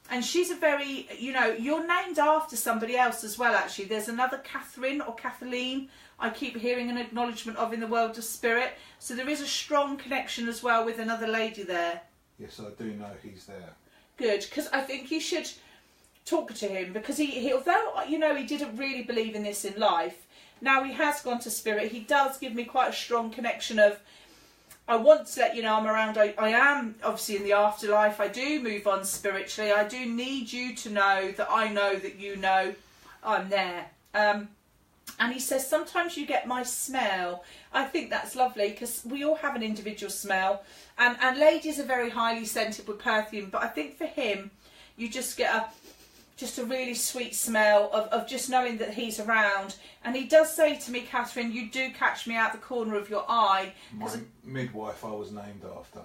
And she's a very, you know, you're named after somebody else as well, actually. There's another Catherine or Kathleen I keep hearing an acknowledgement of in the world of spirit. So there is a strong connection as well with another lady there. Yes, I do know he's there. Good, because I think you should talk to him, because he although, you know, he didn't really believe in this in life, now he has gone to spirit. He does give me quite a strong connection of, I want to let you know I'm around. I am obviously in the afterlife. I do move on spiritually. I do need you to know that I know that you know I'm there. And he says, sometimes you get my smell. I think that's lovely, because we all have an individual smell. And ladies are very highly scented with perfume. But I think for him, you just get a really sweet smell of just knowing that he's around. And he does say to me, Catherine, you do catch me out the corner of your eye. My midwife I was named after.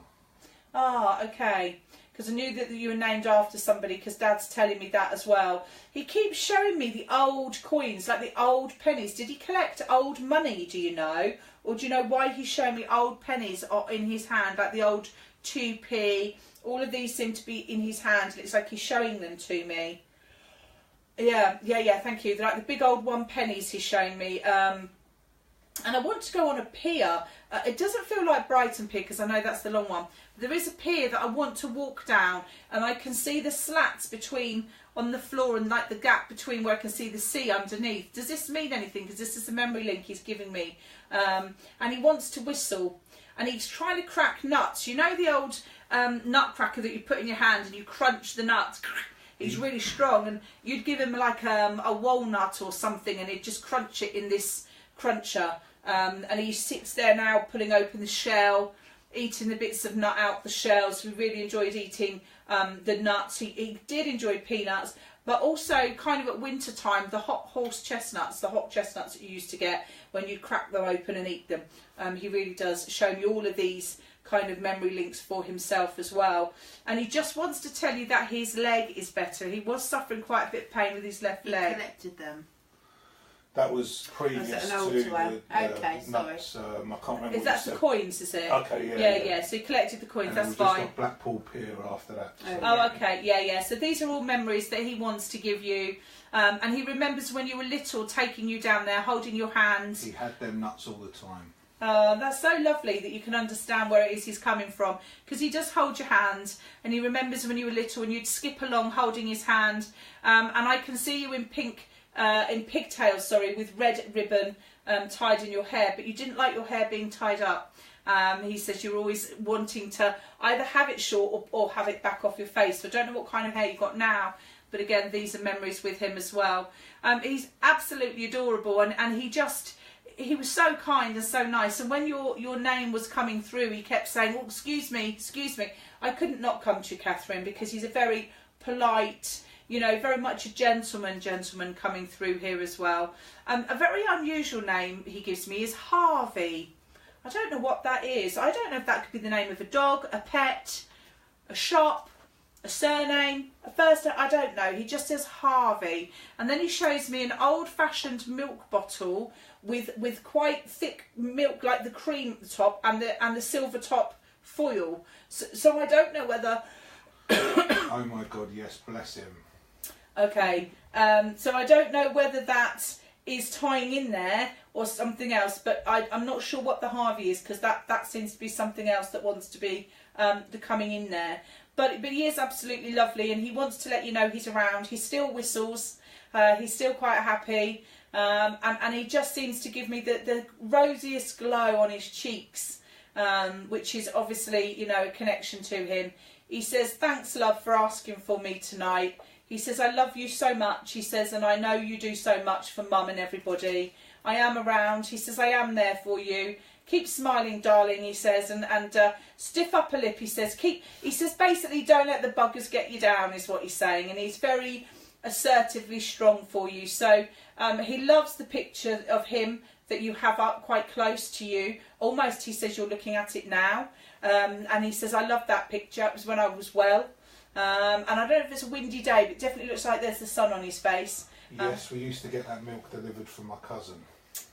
Ah, okay. Because I knew that you were named after somebody, because Dad's telling me that as well. He keeps showing me the old coins, like the old pennies. Did he collect old money, do you know? Or do you know why he's showing me old pennies in his hand, like the old 2p? All of these seem to be in his hand. It's like he's showing them to me. Yeah, thank you. They're like the big old 1 pennies he's showing me. And I want to go on a pier. It doesn't feel like Brighton Pier, because I know that's the long one. There is a pier that I want to walk down, and I can see the slats between on the floor and like the gap between where I can see the sea underneath. Does this mean anything? Because this is a memory link he's giving me. And he wants to whistle. And he's trying to crack nuts. You know the old nut cracker that you put in your hand and you crunch the nuts? He's really strong, and you'd give him like a walnut or something and he'd just crunch it in this cruncher. And he sits there now pulling open the shell, eating the bits of nut out the shells. We really enjoyed eating the nuts. He did enjoy peanuts, but also kind of at winter time, the hot horse chestnuts, the hot chestnuts that you used to get when you crack them open and eat them. He really does show me all of these kind of memory links for himself as well. And he just wants to tell you that his leg is better. He was suffering quite a bit of pain with his left leg. He collected them. That was previous to the okay, nuts. sorry. I can't remember. Is that the coins, is it? Okay, yeah. So he collected the coins, and that's just fine. got Blackpool Pier after that. So. Oh, okay, yeah. So these are all memories that he wants to give you. And he remembers when you were little, taking you down there, holding your hands. He had them nuts all the time. That's so lovely that you can understand where it is he's coming from, because he does hold your hand, and he remembers when you were little and you'd skip along holding his hand. And I can see you in pigtails, with red ribbon tied in your hair, but you didn't like your hair being tied up. He says you're always wanting to either have it short or have it back off your face. So I don't know what kind of hair you've got now, but again, these are memories with him as well. He's absolutely adorable, and he was so kind and so nice. And when your name was coming through, he kept saying, "Oh, excuse me." I couldn't not come to you, Catherine, because he's a very polite, very much a gentleman coming through here as well. A very unusual name he gives me is Harvey. I don't know what that is. I don't know if that could be the name of a dog, a pet, a shop, a surname, a first name, I don't know. He just says Harvey. And then he shows me an old-fashioned milk bottle with quite thick milk, like the cream at the top and the silver top foil. So I don't know whether... Oh my God, yes, bless him. Okay, so I don't know whether that is tying in there or something else, but I'm not sure what the Harvey is, because that seems to be something else that wants to be coming in there. But he is absolutely lovely, and he wants to let you know he's around. He still whistles. He's still quite happy, and he just seems to give me the rosiest glow on his cheeks, which is obviously, a connection to him. He says, "Thanks, love, for asking for me tonight." He says, "I love you so much." He says, "And I know you do so much for Mum and everybody. I am around." He says, "I am there for you. Keep smiling, darling," he says, and stiff upper lip, he says. He says, basically, don't let the buggers get you down, is what he's saying. And he's very assertively strong for you. So he loves the picture of him that you have up quite close to you. Almost, he says, you're looking at it now. And he says, "I love that picture. It was when I was well." And I don't know if it's a windy day, but it definitely looks like there's the sun on his face. Yes, we used to get that milk delivered from my cousin.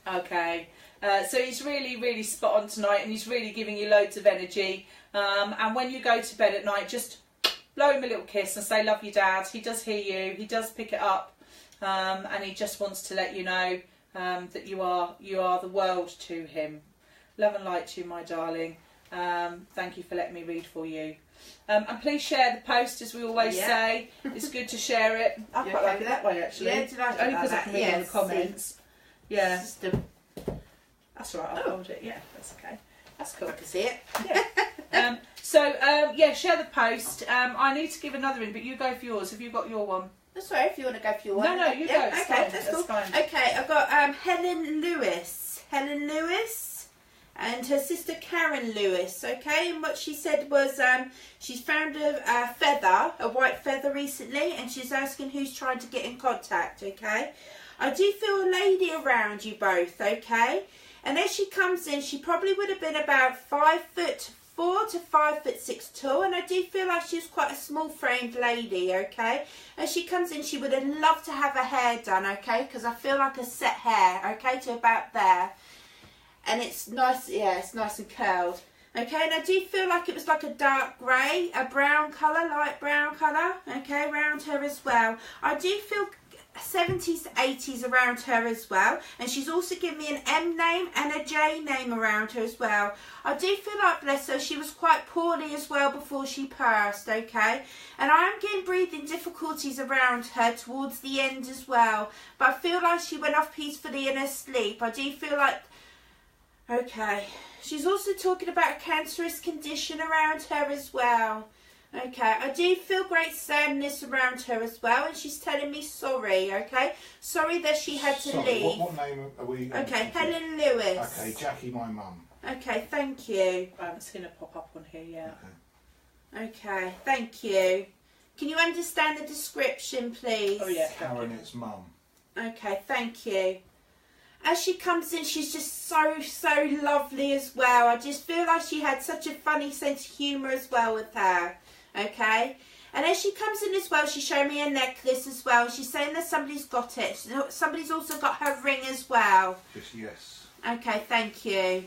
Okay, so he's really, really spot on tonight, and he's really giving you loads of energy. And when you go to bed at night, just blow him a little kiss and say, "Love you, Dad." He does hear you. He does pick it up, and he just wants to let you know that you are the world to him. Love and light to you, my darling. Thank you for letting me read for you. And please share the post, as we always say. It's good to share it. I quite like it that way, actually. Yeah, do like only it because like I can that? read all the Yes, comments. Yeah, System. that's all right. I'll hold it. Yeah, that's okay. That's cool. I can see it. Yeah. Share the post. I need to give another in, but you go for yours. Have you got your one? That's all right, if you want to go for your one. No, you go. It's okay, fine. that's cool. Fine. Okay, I've got Helen Lewis, and her sister Karen Lewis. Okay, and what she said was she's found a feather, a white feather recently, and she's asking who's trying to get in contact. Okay, I do feel a lady around you both. Okay, and as she comes in, she probably would have been about 5'4" to 5'6" tall, and I do feel like she's quite a small framed lady. Okay, as she comes in, she would have loved to have her hair done. Okay, because I feel like a set hair. Okay, to about there. And it's nice, it's nice and curled. Okay, and I do feel like it was like a dark grey, a brown colour, light brown colour, okay, around her as well. I do feel 70s, 80s around her as well, and she's also given me an M name and a J name around her as well. I do feel like, bless her, she was quite poorly as well before she passed, okay, and I am getting breathing difficulties around her towards the end as well, but I feel like she went off peacefully in her sleep. I do feel like, okay, she's also talking about a cancerous condition around her as well. Okay, I do feel great sadness around her as well, and she's telling me sorry, okay? Sorry that she had to leave. What name are we? Okay, Helen Lewis. Okay, Jackie, my mum. Okay, thank you. It's going to pop up on here, yeah. Okay, thank you. Can you understand the description, please? Oh, yeah. Karen, it's mum. Okay, thank you. As she comes in, she's just so lovely as well. I just feel like she had such a funny sense of humour as well with her. Okay, and as she comes in as well, she's showing me a necklace as well. She's saying that somebody's got it. Somebody's also got her ring as well. Just yes. Okay, thank you.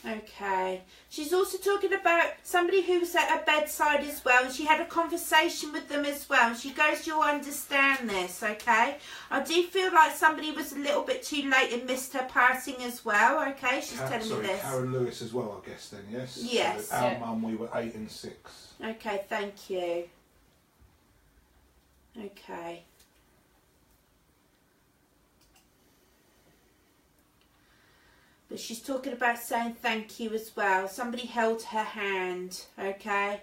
Okay, she's also talking about somebody who was at her bedside as well, and she had a conversation with them as well, and she goes, you'll understand this, okay? I do feel like somebody was a little bit too late and missed her passing as well, okay? She's telling me this. Karen Lewis as well, I guess then, yes? Yes. So our mum, we were 8 and 6. Okay, thank you. Okay. But she's talking about saying thank you as well. Somebody held her hand, okay?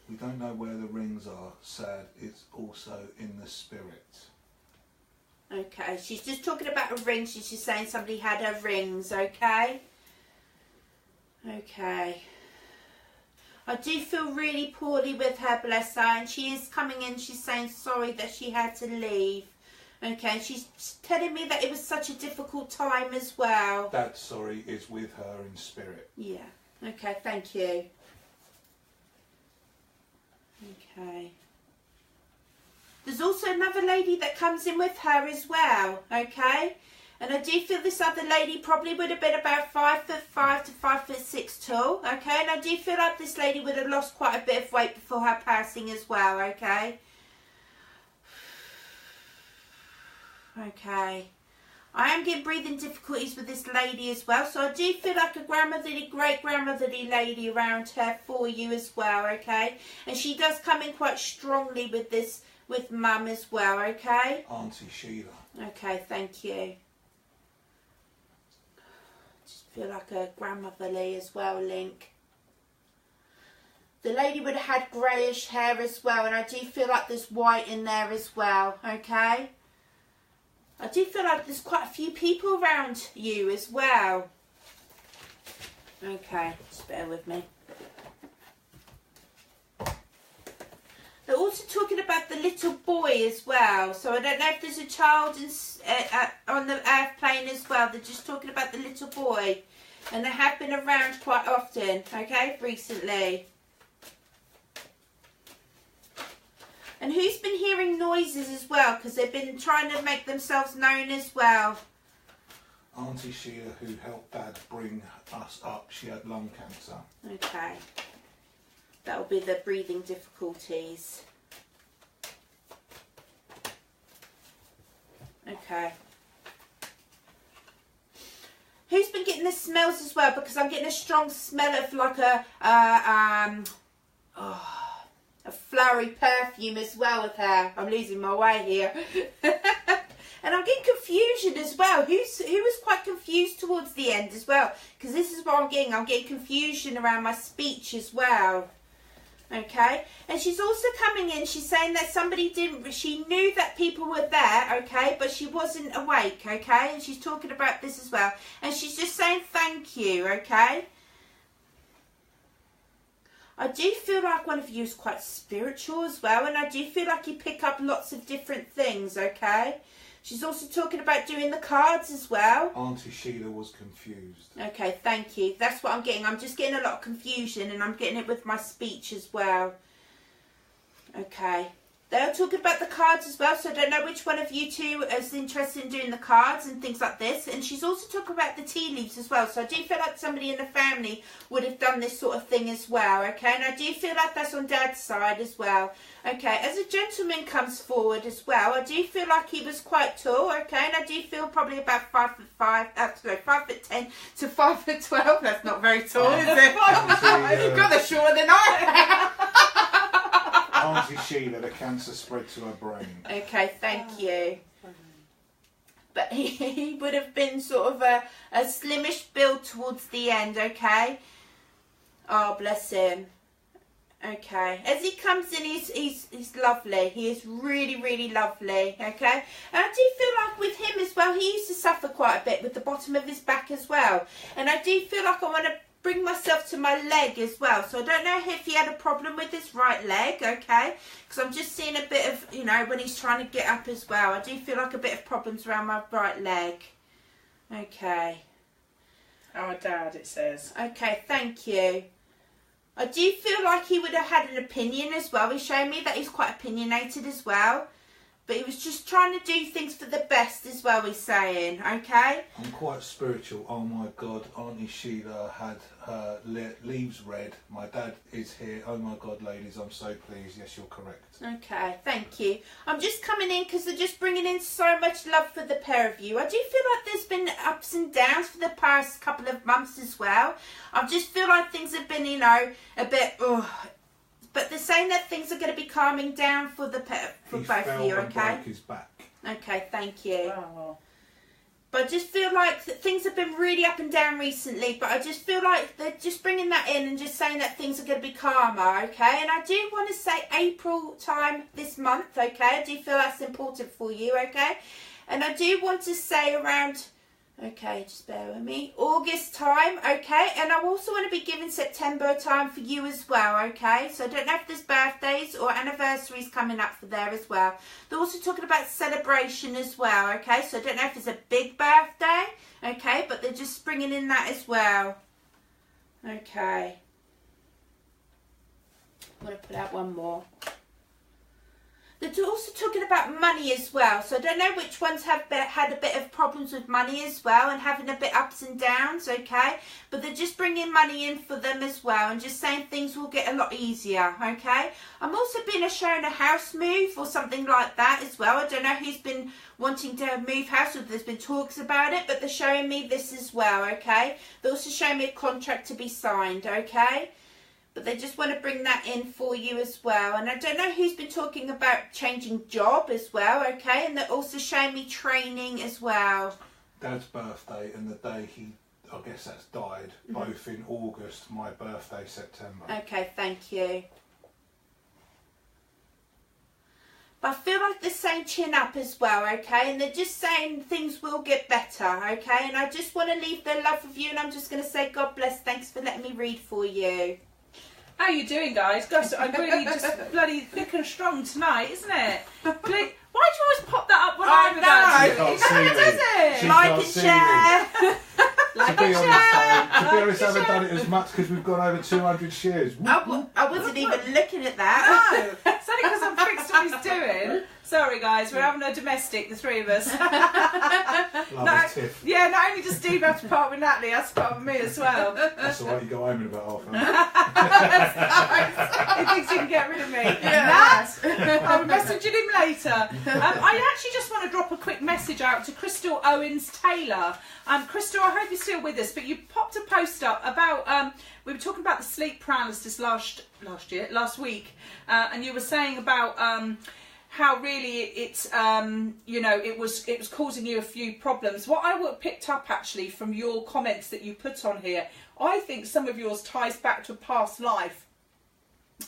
We don't know where the rings are, sad. It's also in the spirit. Okay, she's just talking about a ring. She's just saying somebody had her rings, okay? Okay. I do feel really poorly with her, bless her, and she is coming in, she's saying sorry that she had to leave. Okay, she's telling me that it was such a difficult time as well. That sorry is with her in spirit. Yeah. Okay, thank you. Okay. There's also another lady that comes in with her as well, okay? And I do feel this other lady probably would have been about 5'5" to 5'6" tall, okay? And I do feel like this lady would have lost quite a bit of weight before her passing as well, okay? Okay. I am getting breathing difficulties with this lady as well, so I do feel like a grandmotherly, great-grandmotherly lady around her for you as well, okay? And she does come in quite strongly with this, with mum as well, okay? Auntie Sheila. Okay, thank you. Just feel like a grandmotherly as well, Link. The lady would have had greyish hair as well, and I do feel like there's white in there as well, okay? I do feel like there's quite a few people around you as well. Okay, just bear with me. They're also talking about the little boy as well. So I don't know if there's a child on the earth plane as well. They're just talking about the little boy. And they have been around quite often, okay, recently. And who's been hearing noises as well? Because they've been trying to make themselves known as well. Auntie Sheila, who helped Dad bring us up, she had lung cancer. Okay. That'll be the breathing difficulties. Okay. Who's been getting the smells as well? Because I'm getting a strong smell of like a flowery perfume as well with her. I'm losing my way here. And I'm getting confusion as well. Who was quite confused towards the end as well? Because this is what I'm getting. I'm getting confusion around my speech as well. Okay, and she's also coming in, she's saying that she knew that people were there, okay, but she wasn't awake, okay, and she's talking about this as well, and she's just saying thank you, okay. I do feel like one of you is quite spiritual as well, and I do feel like you pick up lots of different things, okay. She's also talking about doing the cards as well. Auntie Sheila was confused. Okay, thank you. That's what I'm getting. I'm just getting a lot of confusion and I'm getting it with my speech as well. Okay. They were talking about the cards as well, so I don't know which one of you two is interested in doing the cards and things like this. And she's also talking about the tea leaves as well, so I do feel like somebody in the family would have done this sort of thing as well, okay? And I do feel like that's on Dad's side as well, okay? As a gentleman comes forward as well, I do feel like he was quite tall, okay? And I do feel probably about 5'10" to 5'12". That's not very tall, is it? You've got the shorter than I am. Auntie Sheila, the cancer spread to her brain. Okay, thank you. But he would have been sort of a slimish build towards the end, okay? Oh, bless him. Okay. As he comes in, he's lovely. He is really, really lovely, okay? And I do feel like with him as well, he used to suffer quite a bit with the bottom of his back as well. And I do feel like I want to bring myself to my leg as well, so I don't know if he had a problem with his right leg, okay, because I'm just seeing a bit of, you know, when he's trying to get up as well, I do feel like a bit of problems around my right leg. Okay. Our dad, it says. Okay, thank you. I do feel like he would have had an opinion as well. He's showing me that he's quite opinionated as well, but he was just trying to do things for the best as well, he's saying, okay? I'm quite spiritual. Oh my God, Auntie Sheila had her leaves read. My dad is here. Oh my God, ladies, I'm so pleased. Yes, you're correct. Okay, thank you. I'm just coming in because they're just bringing in so much love for the pair of you. I do feel like there's been ups and downs for the past couple of months as well. I just feel like things have been, you know, a bit... But they're saying that things are going to be calming down for both of you, okay? Broke his back. Okay, thank you. Oh. But I just feel like things have been really up and down recently, but I just feel like they're just bringing that in and just saying that things are going to be calmer, okay? And I do want to say April time this month, okay? I do feel that's important for you, okay? And I do want to say around... Okay, just bear with me. August time, okay? And I also want to be giving September time for you as well, okay? So I don't know if there's birthdays or anniversaries coming up for there as well. They're also talking about celebration as well, okay? So I don't know if it's a big birthday, okay? But they're just bringing in that as well. Okay. I'm going to put out one more. They're also talking about money as well, so I don't know which ones have had a bit of problems with money as well and having a bit ups and downs, okay? But they're just bringing money in for them as well and just saying things will get a lot easier, okay? I'm also being shown a house move or something like that as well. I don't know who's been wanting to move house or there's been talks about it, but they're showing me this as well, okay? They're also showing me a contract to be signed, okay? But they just want to bring that in for you as well. And I don't know who's been talking about changing job as well, okay? And they're also showing me training as well. Dad's birthday and the day he, I guess that's died, both in August, my birthday, September. Okay, thank you. But I feel like they're saying chin up as well, okay? And they're just saying things will get better, okay? And I just want to leave their love with you, and I'm just going to say God bless, thanks for letting me read for you. How you doing, guys? Gosh, I'm really just bloody thick and strong tonight, isn't it? Why do you always pop that up when I'm about to? Does it? Like a chair. To be honest, I haven't done it as much because we've gone over 200 shares. I wasn't even looking at that. No, it's only because I'm fixed what he's doing. Sorry, guys, we're having a domestic, the three of us. Tiff. Yeah, not only does Steve have to part with Natalie, he has to part with me as well. That's alright, you go home in about half an hour. He thinks he can get rid of me. Yeah. Nat, I'll be messaging him later. I actually just want to drop a quick message out to Crystal Owens-Taylor. Crystal, I hope you're still with us, but you popped a post up about, we were talking about the sleep paralysis last week, and you were saying about how really it's, you know, it was causing you a few problems. What I picked up actually from your comments that you put on here, I think some of yours ties back to a past life.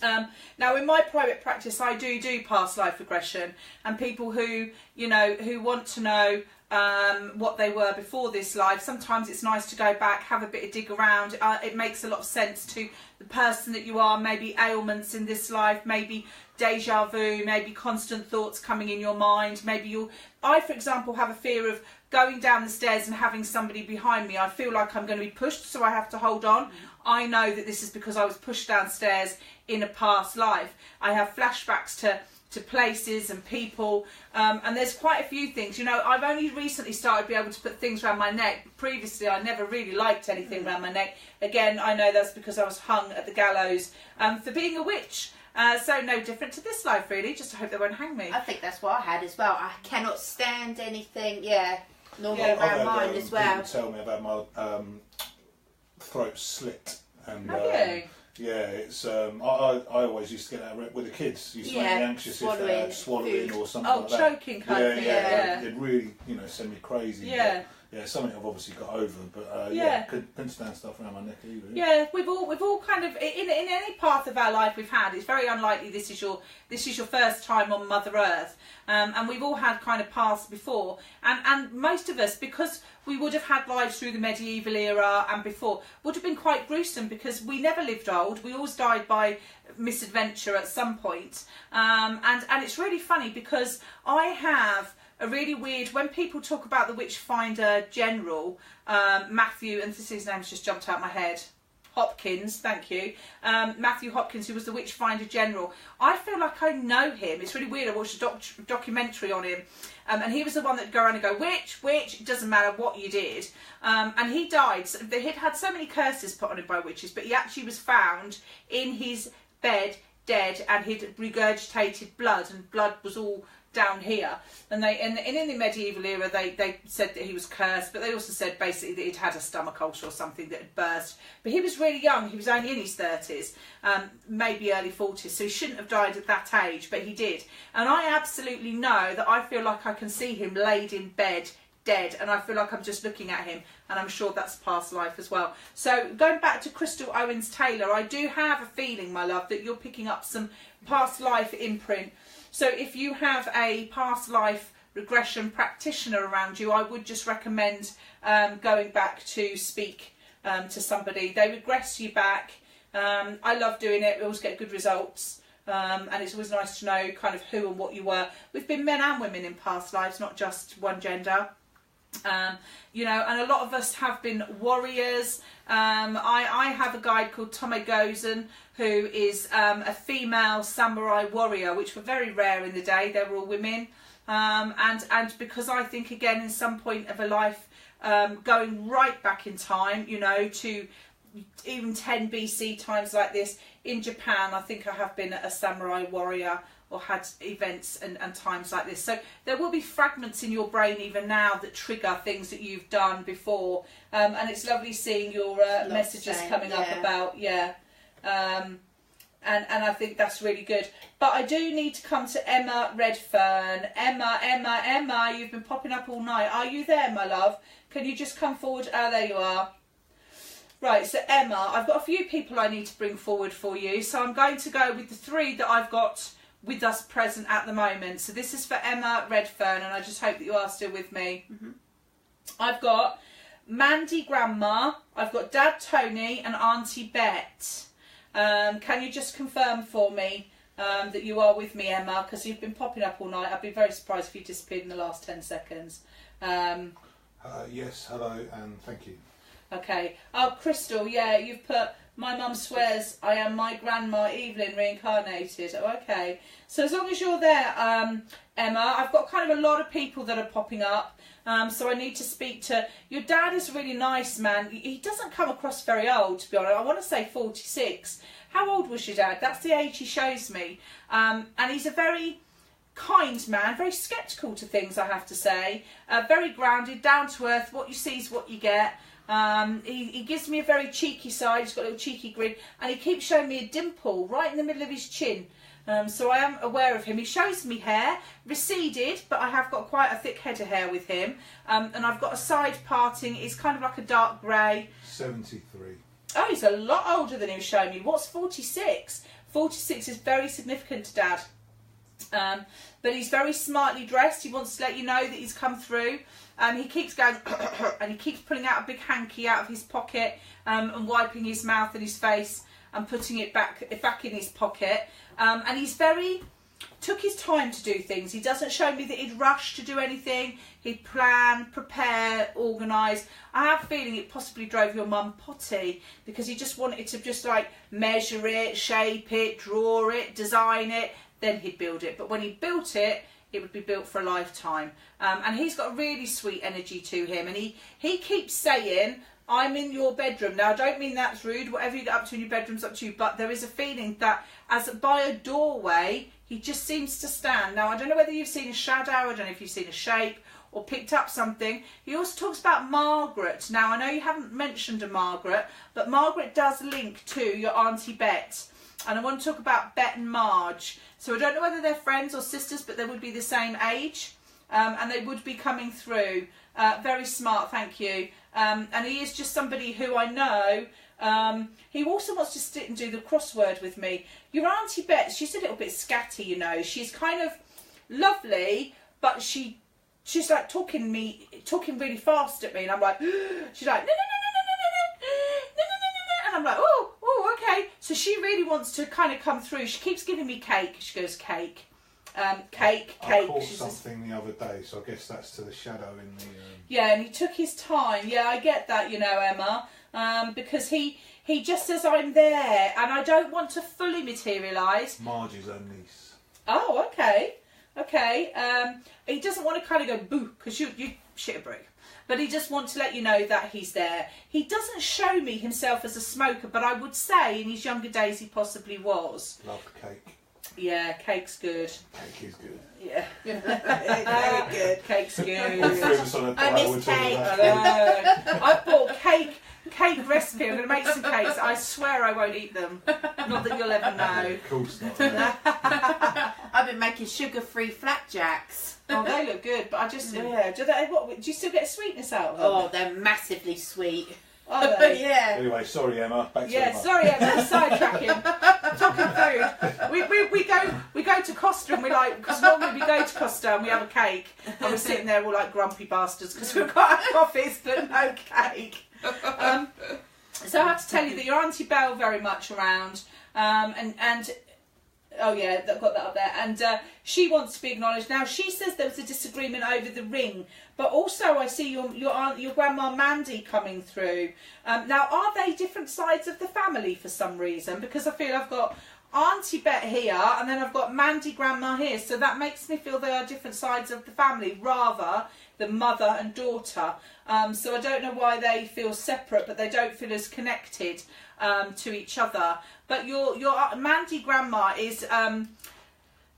Now in my private practice I do past life regression, and people who, you know, who want to know what they were before this life, sometimes it's nice to go back, have a bit of dig around. It makes a lot of sense to the person that you are, maybe ailments in this life, maybe deja vu, maybe constant thoughts coming in your mind, maybe I for example have a fear of going down the stairs and having somebody behind me. I feel like I'm going to be pushed, so I have to hold on. I know that this is because I was pushed downstairs in a past life. I have flashbacks to places and people, and there's quite a few things. You know, I've only recently started to be able to put things around my neck. Previously I never really liked anything around my neck. Again, I know that's because I was hung at the gallows for being a witch. So no different to this life really, just I hope they won't hang me. I think that's what I had as well. I cannot stand anything, normal I've around had, mine as well. People tell me about my throat slit. And, yeah, it's I always used to get that with the kids. Used to make me anxious if they had swallowing or something like that. Choking kind of thing. It'd really, send me crazy. Yeah. But, yeah, something I've obviously got over, but couldn't stand stuff around my neck either. Yeah, we've all kind of in any path of our life we've had. It's very unlikely this is your first time on Mother Earth, and we've all had kind of paths before, and most of us, because we would have had lives through the medieval era and before, would have been quite gruesome because we never lived old. We always died by misadventure at some point, and it's really funny because I have a really weird, when people talk about the Witchfinder General, Matthew, and his name's just jumped out my head, Hopkins, thank you, Matthew Hopkins, who was the Witchfinder General. I feel like I know him. It's really weird. I watched a documentary on him, and he was the one that would go around and go, witch, it doesn't matter what you did. And he died. He'd had so many curses put on him by witches, but he actually was found in his bed, dead, and he'd regurgitated blood, and blood was all down here, and in the medieval era they said that he was cursed, but they also said basically that he'd had a stomach ulcer or something that had burst. But he was really young. He was only in his 30s, maybe early 40s, so he shouldn't have died at that age, but he did. And I absolutely know that I feel like I can see him laid in bed dead, and I feel like I'm just looking at him, and I'm sure that's past life as well. So going back to Crystal Owens Taylor, I do have a feeling, my love, that you're picking up some past life imprint. So if you have a past life regression practitioner around you, I would just recommend going back to speak to somebody. They regress you back. I love doing it. We always get good results. And it's always nice to know kind of who and what you were. We've been men and women in past lives, not just one gender. And a lot of us have been warriors. I have a guide called Tome Gozen, who is a female samurai warrior, which were very rare in the day. They were all women, and because I think, again, in some point of a life, going right back in time, to even 10 BC times like this in Japan, I think I have been a samurai warrior or had events and times like this. So there will be fragments in your brain even now that trigger things that you've done before, and it's lovely seeing your messages coming up about and I think that's really good. But I do need to come to Emma Redfern. Emma, you've been popping up all night. Are you there, my love? Can you just come forward? There you are. Right, so Emma, I've got a few people I need to bring forward for you, so I'm going to go with the 3 that I've got with us present at the moment. So this is for Emma Redfern, and I just hope that you are still with me. I've got Mandy Grandma, I've got Dad Tony and Auntie Bet. Can you just confirm for me that you are with me, Emma, because you've been popping up all night. I'd be very surprised if you disappeared in the last 10 seconds. Yes, hello, and thank you. Okay. Oh, Crystal, yeah, you've put, my mum swears I am my grandma Evelyn reincarnated. Oh, okay. So as long as you're there, Emma, I've got kind of a lot of people that are popping up. So I need to speak to... Your dad is really nice, man. He doesn't come across very old, to be honest. I want to say 46. How old was your dad? That's the age he shows me. And he's a very kind man, very sceptical to things, I have to say. Very grounded, down to earth. What you see is what you get. He gives me a very cheeky side. He's got a little cheeky grin, and he keeps showing me a dimple right in the middle of his chin. So I am aware of him. He shows me hair, receded, but I have got quite a thick head of hair with him. And I've got a side parting. It's kind of like a dark grey. 73. Oh, he's a lot older than he was showing me. What's 46? 46 is very significant to Dad. But he's very smartly dressed. He wants to let you know that he's come through. He keeps going and he keeps pulling out a big hanky out of his pocket and wiping his mouth and his face and putting it back in his pocket. And he's took his time to do things. He doesn't show me that he'd rush to do anything. He'd plan, prepare, organise. I have a feeling it possibly drove your mum potty because he just wanted to just like measure it, shape it, draw it, design it. then he'd build it. But when he built it, it would be built for a lifetime. And he's got a really sweet energy to him. And he keeps saying, I'm in your bedroom. Now, I don't mean that's rude. Whatever you get up to in your bedroom's up to you. But there is a feeling that as by a doorway, he just seems to stand. Now, I don't know whether you've seen a shadow. I don't know if you've seen a shape or picked up something. He also talks about Margaret. Now, I know you haven't mentioned a Margaret, but Margaret does link to your Auntie Bet. And I want to talk about Bet and Marge. So I don't know whether they're friends or sisters, but they would be the same age. And they would be coming through. Very smart, thank you. And he is just somebody who I know. He also wants to sit and do the crossword with me. Your Auntie Bet, she's a little bit scatty, you know. She's kind of lovely, but she's like talking really fast at me. And I'm like, she's like, no, and I'm like, oh, okay. So she really wants to kind of come through. She keeps giving me cake. She goes, cake. Cake. I caught something the other day, so I guess that's to the shadow in the... Yeah, and he took his time. Yeah, I get that, you know, Emma. Because he just says, I'm there, and I don't want to fully materialise. Margie's own niece. Oh, okay. Okay. He doesn't want to kind of go, boo, because you shit a brick. But he just wants to let you know that he's there. He doesn't show me himself as a smoker, but I would say in his younger days he possibly was. Loved cake. Yeah, cake's good. Cake is good. Yeah. Very good. Cake's good. I miss cake. I know. I bought cake recipe. I'm going to make some cakes. I swear I won't eat them. Not that you'll ever know. Of course not. I've been making sugar-free flapjacks. Oh, they look good, but I just, yeah. Do you still get sweetness out of them? Oh, they're massively sweet. Are they? Yeah. Anyway, sorry Emma. Back to Emma. Sorry Emma. Sidetracking. Talking food. We go to Costa and we like, because normally we go to Costa and we have a cake and we're sitting there all like grumpy bastards because we've got our coffees but no cake. So I have to tell you that your Auntie Belle very much around, and oh yeah, I've got that up there. And she wants to be acknowledged. Now she says there was a disagreement over the ring, but also I see your grandma Mandy coming through. Now are they different sides of the family for some reason? Because I feel I've got Auntie Bet here, and then I've got Mandy grandma here, so that makes me feel they are different sides of the family rather than mother and daughter. So I don't know why they feel separate, but they don't feel as connected to each other. But your Mandy grandma is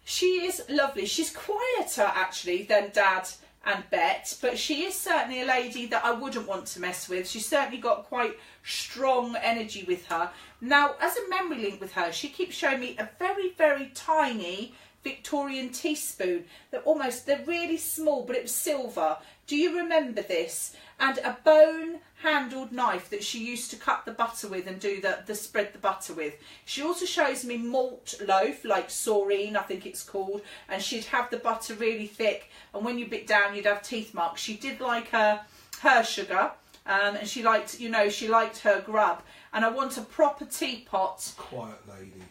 she is lovely. She's quieter actually than Dad and Bet, but she is certainly a lady that I wouldn't want to mess with. She's certainly got quite strong energy with her. Now, as a memory link with her, she keeps showing me a very, very tiny Victorian teaspoon. They're really small, but it was silver. Do you remember this? And a bone-handled knife that she used to cut the butter with and do the spread the butter with. She also shows me malt loaf, like saurine, I think it's called, and she'd have the butter really thick, and when you bit down, you'd have teeth marks. She did like her sugar, and she liked her grub. And I want a proper teapot. Quiet lady.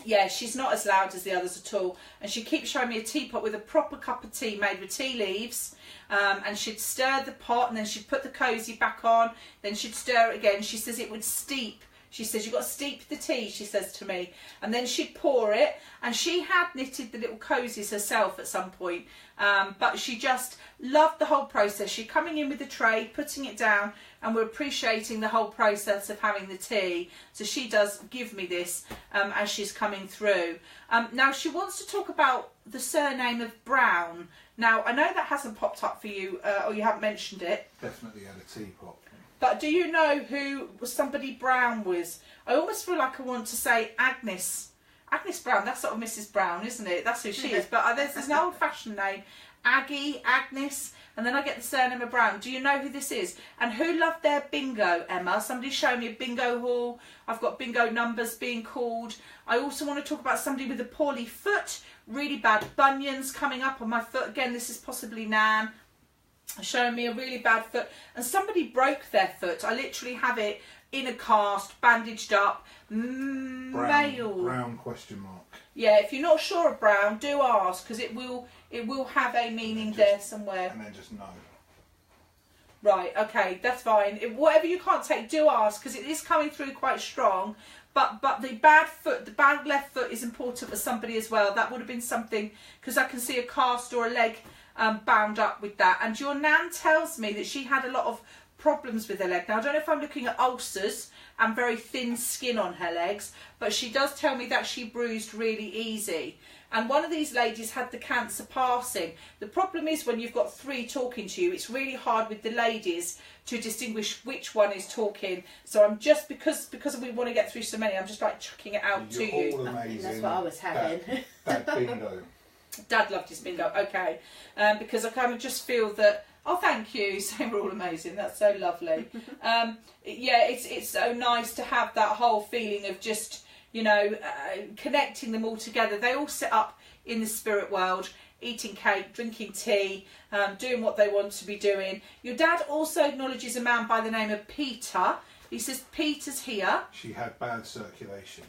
Yeah, she's not as loud as the others at all. And she keeps showing me a teapot with a proper cup of tea made with tea leaves. And she'd stir the pot and then she'd put the cosy back on. Then she'd stir it again. She says it would steep. She says, you've got to steep the tea, she says to me. And then she'd pour it. And she had knitted the little cosies herself at some point. But she just loved the whole process. She's coming in with the tray, putting it down, and we're appreciating the whole process of having the tea. So she does give me this as she's coming through. Now she wants to talk about the surname of Brown. Now I know that hasn't popped up for you, or you haven't mentioned it. Definitely had a teapot. But do you know who somebody Brown was? I almost feel like I want to say Agnes. Agnes Brown, that's sort of Mrs. Brown, isn't it? That's who she is. But there's an old-fashioned name, Aggie, Agnes, and then I get the surname of Brown. Do you know who this is? And who loved their bingo, Emma? Somebody showed me a bingo hall. I've got bingo numbers being called. I also want to talk about somebody with a poorly foot, really bad bunions coming up on my foot. Again, this is possibly Nan. Showing me a really bad foot, and somebody broke their foot. I literally have it in a cast, bandaged up. Brown question mark. Yeah, if you're not sure of Brown, do ask, because it will have a meaning there somewhere. And then just no. Right, okay, that's fine. Whatever you can't take, do ask, because it is coming through quite strong. but the bad left foot is important for somebody as well. That would have been something, because I can see a cast or a leg bound up with that. And your nan tells me that she had a lot of problems with her leg. Now, I don't know if I'm looking at ulcers and very thin skin on her legs, but she does tell me that she bruised really easy. And one of these ladies had the cancer passing. The problem is when you've got three talking to you, it's really hard with the ladies to distinguish which one is talking. So I'm just, because we want to get through so many, I'm just like chucking it out to you. You're all amazing. That's what I was having. That bingo. Dad loved his bingo, okay. Because I kind of just feel that, oh, thank you, saying we're all amazing, that's so lovely. Yeah, it's so nice to have that whole feeling of just, you know, connecting them all together. They all sit up in the spirit world, eating cake, drinking tea, doing what they want to be doing. Your dad also acknowledges a man by the name of Peter. He says, Peter's here. She had bad circulation.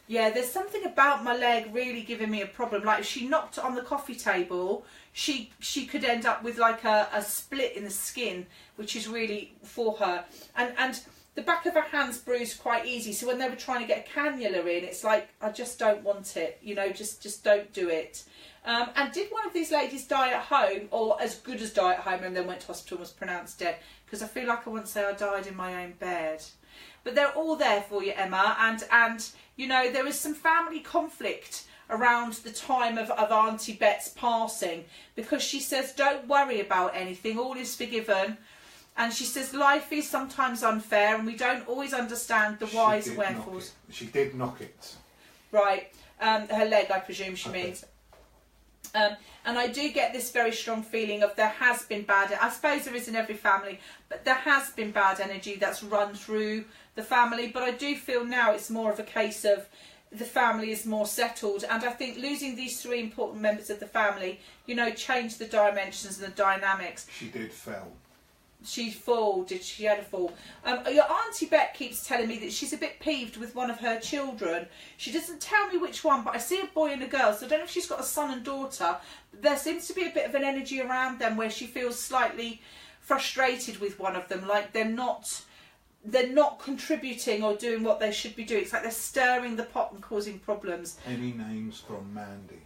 Yeah, there's something about my leg really giving me a problem. Like if she knocked on the coffee table, she could end up with like a split in the skin, which is really for her. And the back of her hand's bruised quite easy. So when they were trying to get a cannula in, it's like, I just don't want it. You know, just don't do it. And did one of these ladies die at home, or as good as die at home, and then went to hospital and was pronounced dead? Because I feel like I wouldn't say I died in my own bed. But they're all there for you, Emma. And you know, there was some family conflict around the time of Auntie Bet's passing, because she says, don't worry about anything, all is forgiven. And she says, life is sometimes unfair and we don't always understand the whys and wherefores. She did knock it. Right. Her leg, I presume she means. And I do get this very strong feeling of there has been bad, I suppose there is in every family, but there has been bad energy that's run through the family. But I do feel now it's more of a case of the family is more settled. And I think losing these three important members of the family, you know, changed the dimensions and the dynamics. She did fell. She had a fall. Your Auntie Bet keeps telling me that she's a bit peeved with one of her children. She doesn't tell me which one, but I see a boy and a girl, so I don't know if she's got a son and daughter. There seems to be a bit of an energy around them where she feels slightly frustrated with one of them, like they're not contributing or doing what they should be doing. It's like they're stirring the pot and causing problems. Any names from Mandy?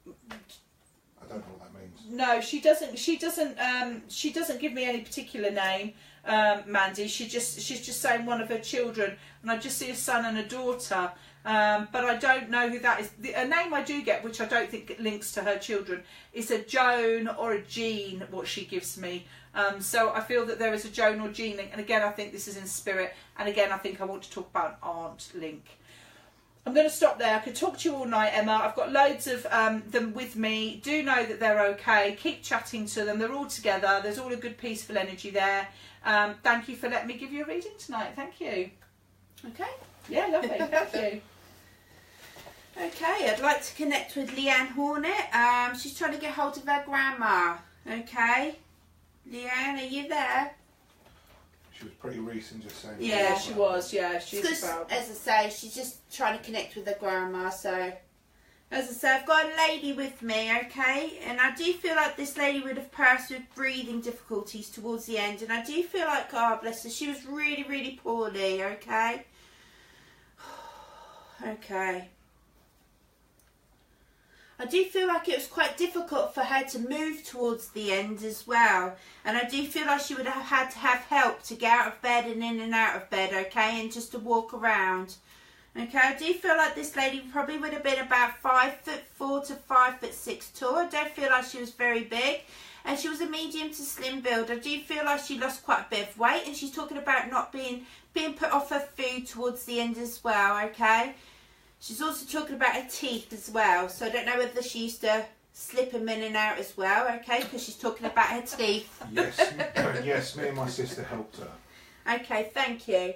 I don't know what that means. No, she doesn't. She doesn't give me any particular name, Mandy. She's just saying one of her children, and I just see a son and a daughter. But I don't know who that is. A name I do get, which I don't think links to her children, is a Joan or a Jean. What she gives me. So I feel that there is a Joan or Jean link, and again I think this is in spirit. And again I think I want to talk about an aunt link. I'm going to stop there. I could talk to you all night, Emma. I've got loads of them with me. Do know that they're okay. Keep chatting to them. They're all together. There's all a good peaceful energy there. Thank you for letting me give you a reading tonight. Thank you. Okay. Yeah, lovely. Thank you. Okay, I'd like to connect with Leanne Hornet. She's trying to get hold of her grandma. Okay. Leanne, are you there? She was pretty recent, just saying. Yeah, she was. Yeah, she's about. As I say, she's just trying to connect with her grandma. So, as I say, I've got a lady with me, okay? And I do feel like this lady would have passed with breathing difficulties towards the end. And I do feel like, oh, bless her, she was really, really poorly, okay? Okay. I do feel like it was quite difficult for her to move towards the end as well. And I do feel like she would have had to have help to get out of bed and in and out of bed, okay? And just to walk around. Okay, I do feel like this lady probably would have been about 5'4" to 5'6" tall. I don't feel like she was very big. And she was a medium to slim build. I do feel like she lost quite a bit of weight. And she's talking about not being put off her food towards the end as well, okay? She's also talking about her teeth as well. So I don't know whether she used to slip them in and out as well, okay? Because she's talking about her teeth. Yes, yes, me and my sister helped her. Okay, thank you.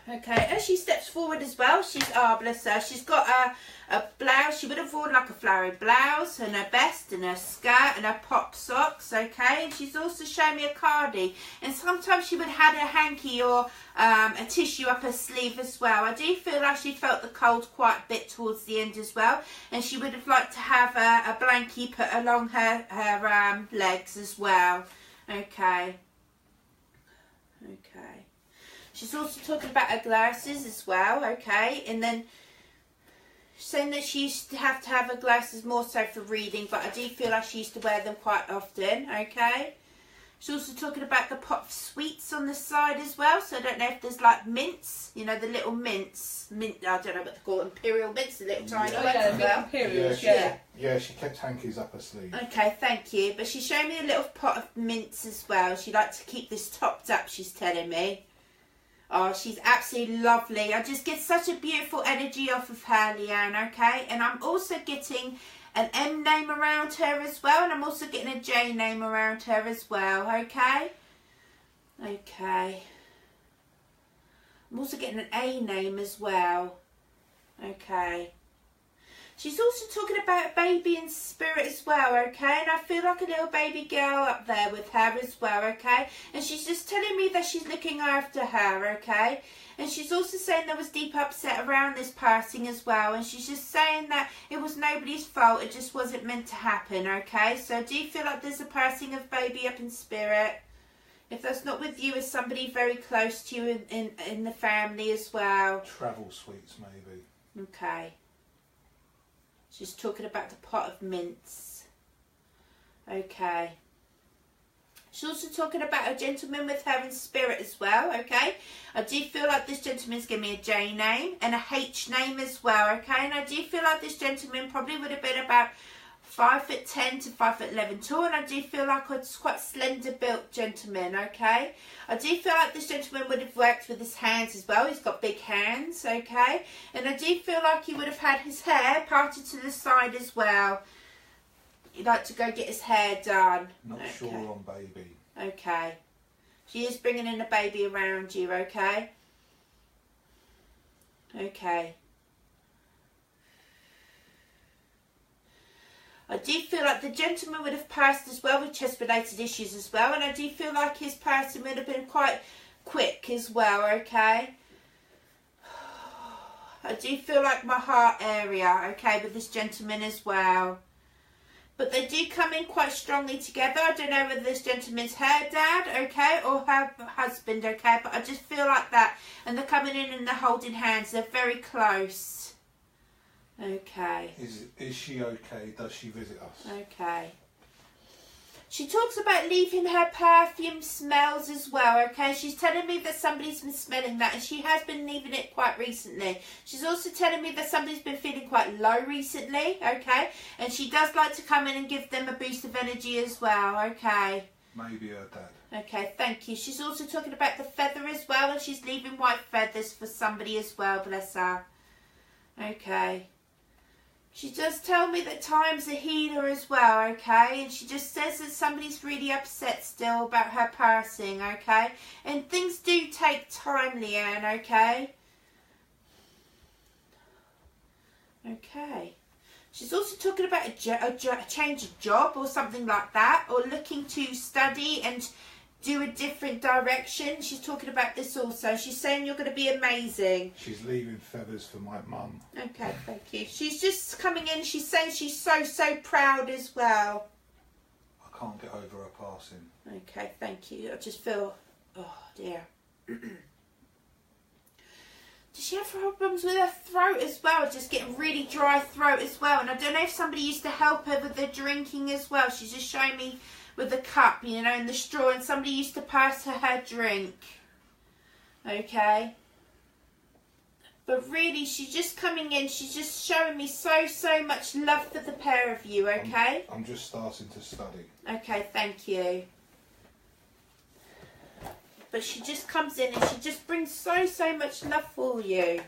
Okay, as she steps forward as well, she's, oh bless her, she's got a blouse. She would have worn like a flowery blouse and her vest and her skirt and her pop socks, okay? And she's also showing me a cardie. And sometimes she would have had a hanky or a tissue up her sleeve as well. I do feel like she felt the cold quite a bit towards the end as well. And she would have liked to have a blankie put along her legs as well. Okay. Okay. She's also talking about her glasses as well, okay? And then saying that she used to have her glasses more so for reading, but I do feel like she used to wear them quite often, okay? She's also talking about the pot of sweets on the side as well. So I don't know if there's like mints, you know, the little mints. Mint, I don't know what they call it, imperial mints, the little tiny ones as well. Imperials, yeah, she kept hankies up her sleeve. Okay, thank you. But she's showing me a little pot of mints as well. She likes to keep this topped up, she's telling me. Oh, she's absolutely lovely. I just get such a beautiful energy off of her, Leanne, okay? And I'm also getting an M name around her as well, and I'm also getting a J name around her as well, okay? Okay. I'm also getting an A name as well. Okay. She's also talking about baby in spirit as well, okay? And I feel like a little baby girl up there with her as well, okay? And she's just telling me that she's looking after her, okay? And she's also saying there was deep upset around this passing as well. And she's just saying that it was nobody's fault. It just wasn't meant to happen, okay? So do you feel like there's a passing of baby up in spirit? If that's not with you, it's somebody very close to you in the family as well. Travel sweets, maybe. Okay. She's talking about the pot of mints. Okay. She's also talking about a gentleman with her in spirit as well, okay? I do feel like this gentleman's giving me a J name and a H name as well, okay? And I do feel like this gentleman probably would have been about 5'10" to 5'11" tall, and I do feel like it's quite slender built gentleman, okay? I do feel like this gentleman would have worked with his hands as well. He's got big hands, okay? And I do feel like he would have had his hair parted to the side as well. He'd like to go get his hair done. Not sure on baby. Okay. She is bringing in a baby around you, okay? Okay. I do feel like the gentleman would have passed as well with chest-related issues as well, and I do feel like his passing would have been quite quick as well, okay? I do feel like my heart area, okay, with this gentleman as well. But they do come in quite strongly together. I don't know whether this gentleman's her dad, okay, or her husband, okay, but I just feel like that. And they're coming in and they're holding hands. They're very close. Okay. Is she okay? Does she visit us? Okay. She talks about leaving her perfume smells as well, okay? She's telling me that somebody's been smelling that, and she has been leaving it quite recently. She's also telling me that somebody's been feeling quite low recently, okay? And she does like to come in and give them a boost of energy as well, okay? Maybe her dad. Okay, thank you. She's also talking about the feather as well, and she's leaving white feathers for somebody as well, bless her. Okay. She does tell me that time's a healer as well, okay? And she just says that somebody's really upset still about her passing, okay? And things do take time, Leanne, okay? Okay. She's also talking about a change of job or something like that, or looking to study and do a different direction. She's talking about this also. She's saying you're going to be amazing. She's leaving feathers for my mum. Okay, thank you. She's just coming in. She's saying she's so proud as well. I can't get over her passing. Okay, thank you. I just feel, oh dear. Does she have problems with her throat as well? Just getting really dry throat as well. And I don't know if somebody used to help her with the drinking as well. She's just showing me with the cup, you know, and the straw, and somebody used to pass her drink. Okay. But really, she's just coming in. She's just showing me so much love for the pair of you, okay? I'm just starting to study. Okay, thank you. But she just comes in and she just brings so much love for you.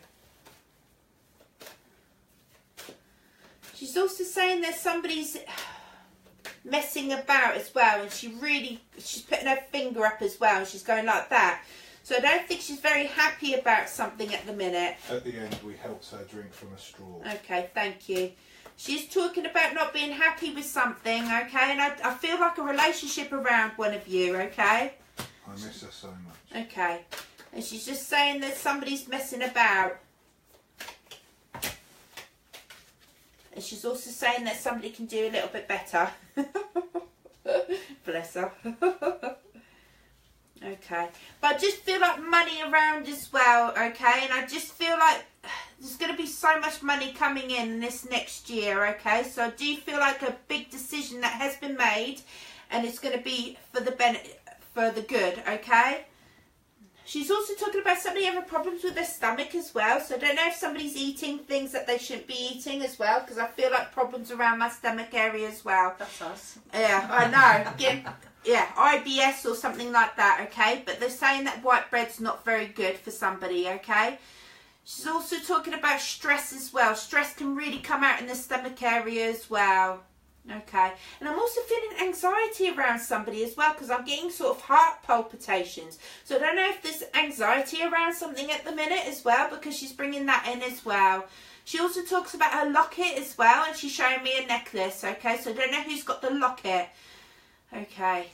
She's also saying that somebody's messing about as well, and she's putting her finger up as well, and she's going like that. So I don't think she's very happy about something at the minute. At the end, we helped her drink from a straw. Okay, thank you. She's talking about not being happy with something, okay? And I feel like a relationship around one of you, okay? I miss her so much. Okay. And she's just saying that somebody's messing about. And she's also saying that somebody can do a little bit better. Bless her. Okay. Okay. But I just feel like money around as well, okay? And I just feel like there's going to be so much money coming in this next year, okay? So I do feel like a big decision that has been made, and it's going to be for the good, okay? She's also talking about somebody having problems with their stomach as well. So I don't know if somebody's eating things that they shouldn't be eating as well, because I feel like problems around my stomach area as well. That's us. Yeah, I know. Yeah, IBS or something like that, okay? But they're saying that white bread's not very good for somebody, okay? She's also talking about stress as well. Stress can really come out in the stomach area as well. Okay, and I'm also feeling anxiety around somebody as well, because I'm getting sort of heart palpitations. So I don't know if there's anxiety around something at the minute as well, because she's bringing that in as well. She also talks about her locket as well, and she's showing me a necklace, okay? So I don't know who's got the locket. Okay.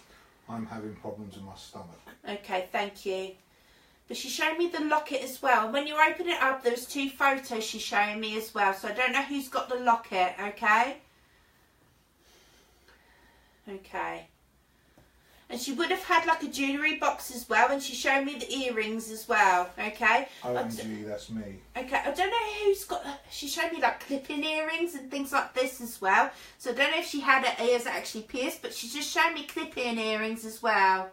I'm having problems in my stomach. Okay, thank you. But she's showing me the locket as well. And when you open it up, there's 2 photos she's showing me as well. So I don't know who's got the locket, okay? Okay. And she would have had like a jewellery box as well, and she showed me the earrings as well, okay? OMG, that's me. Okay, I don't know who's got, she showed me like clip-in earrings and things like this as well. So I don't know if she had her ears actually pierced, but she's just showing me clip-in earrings as well.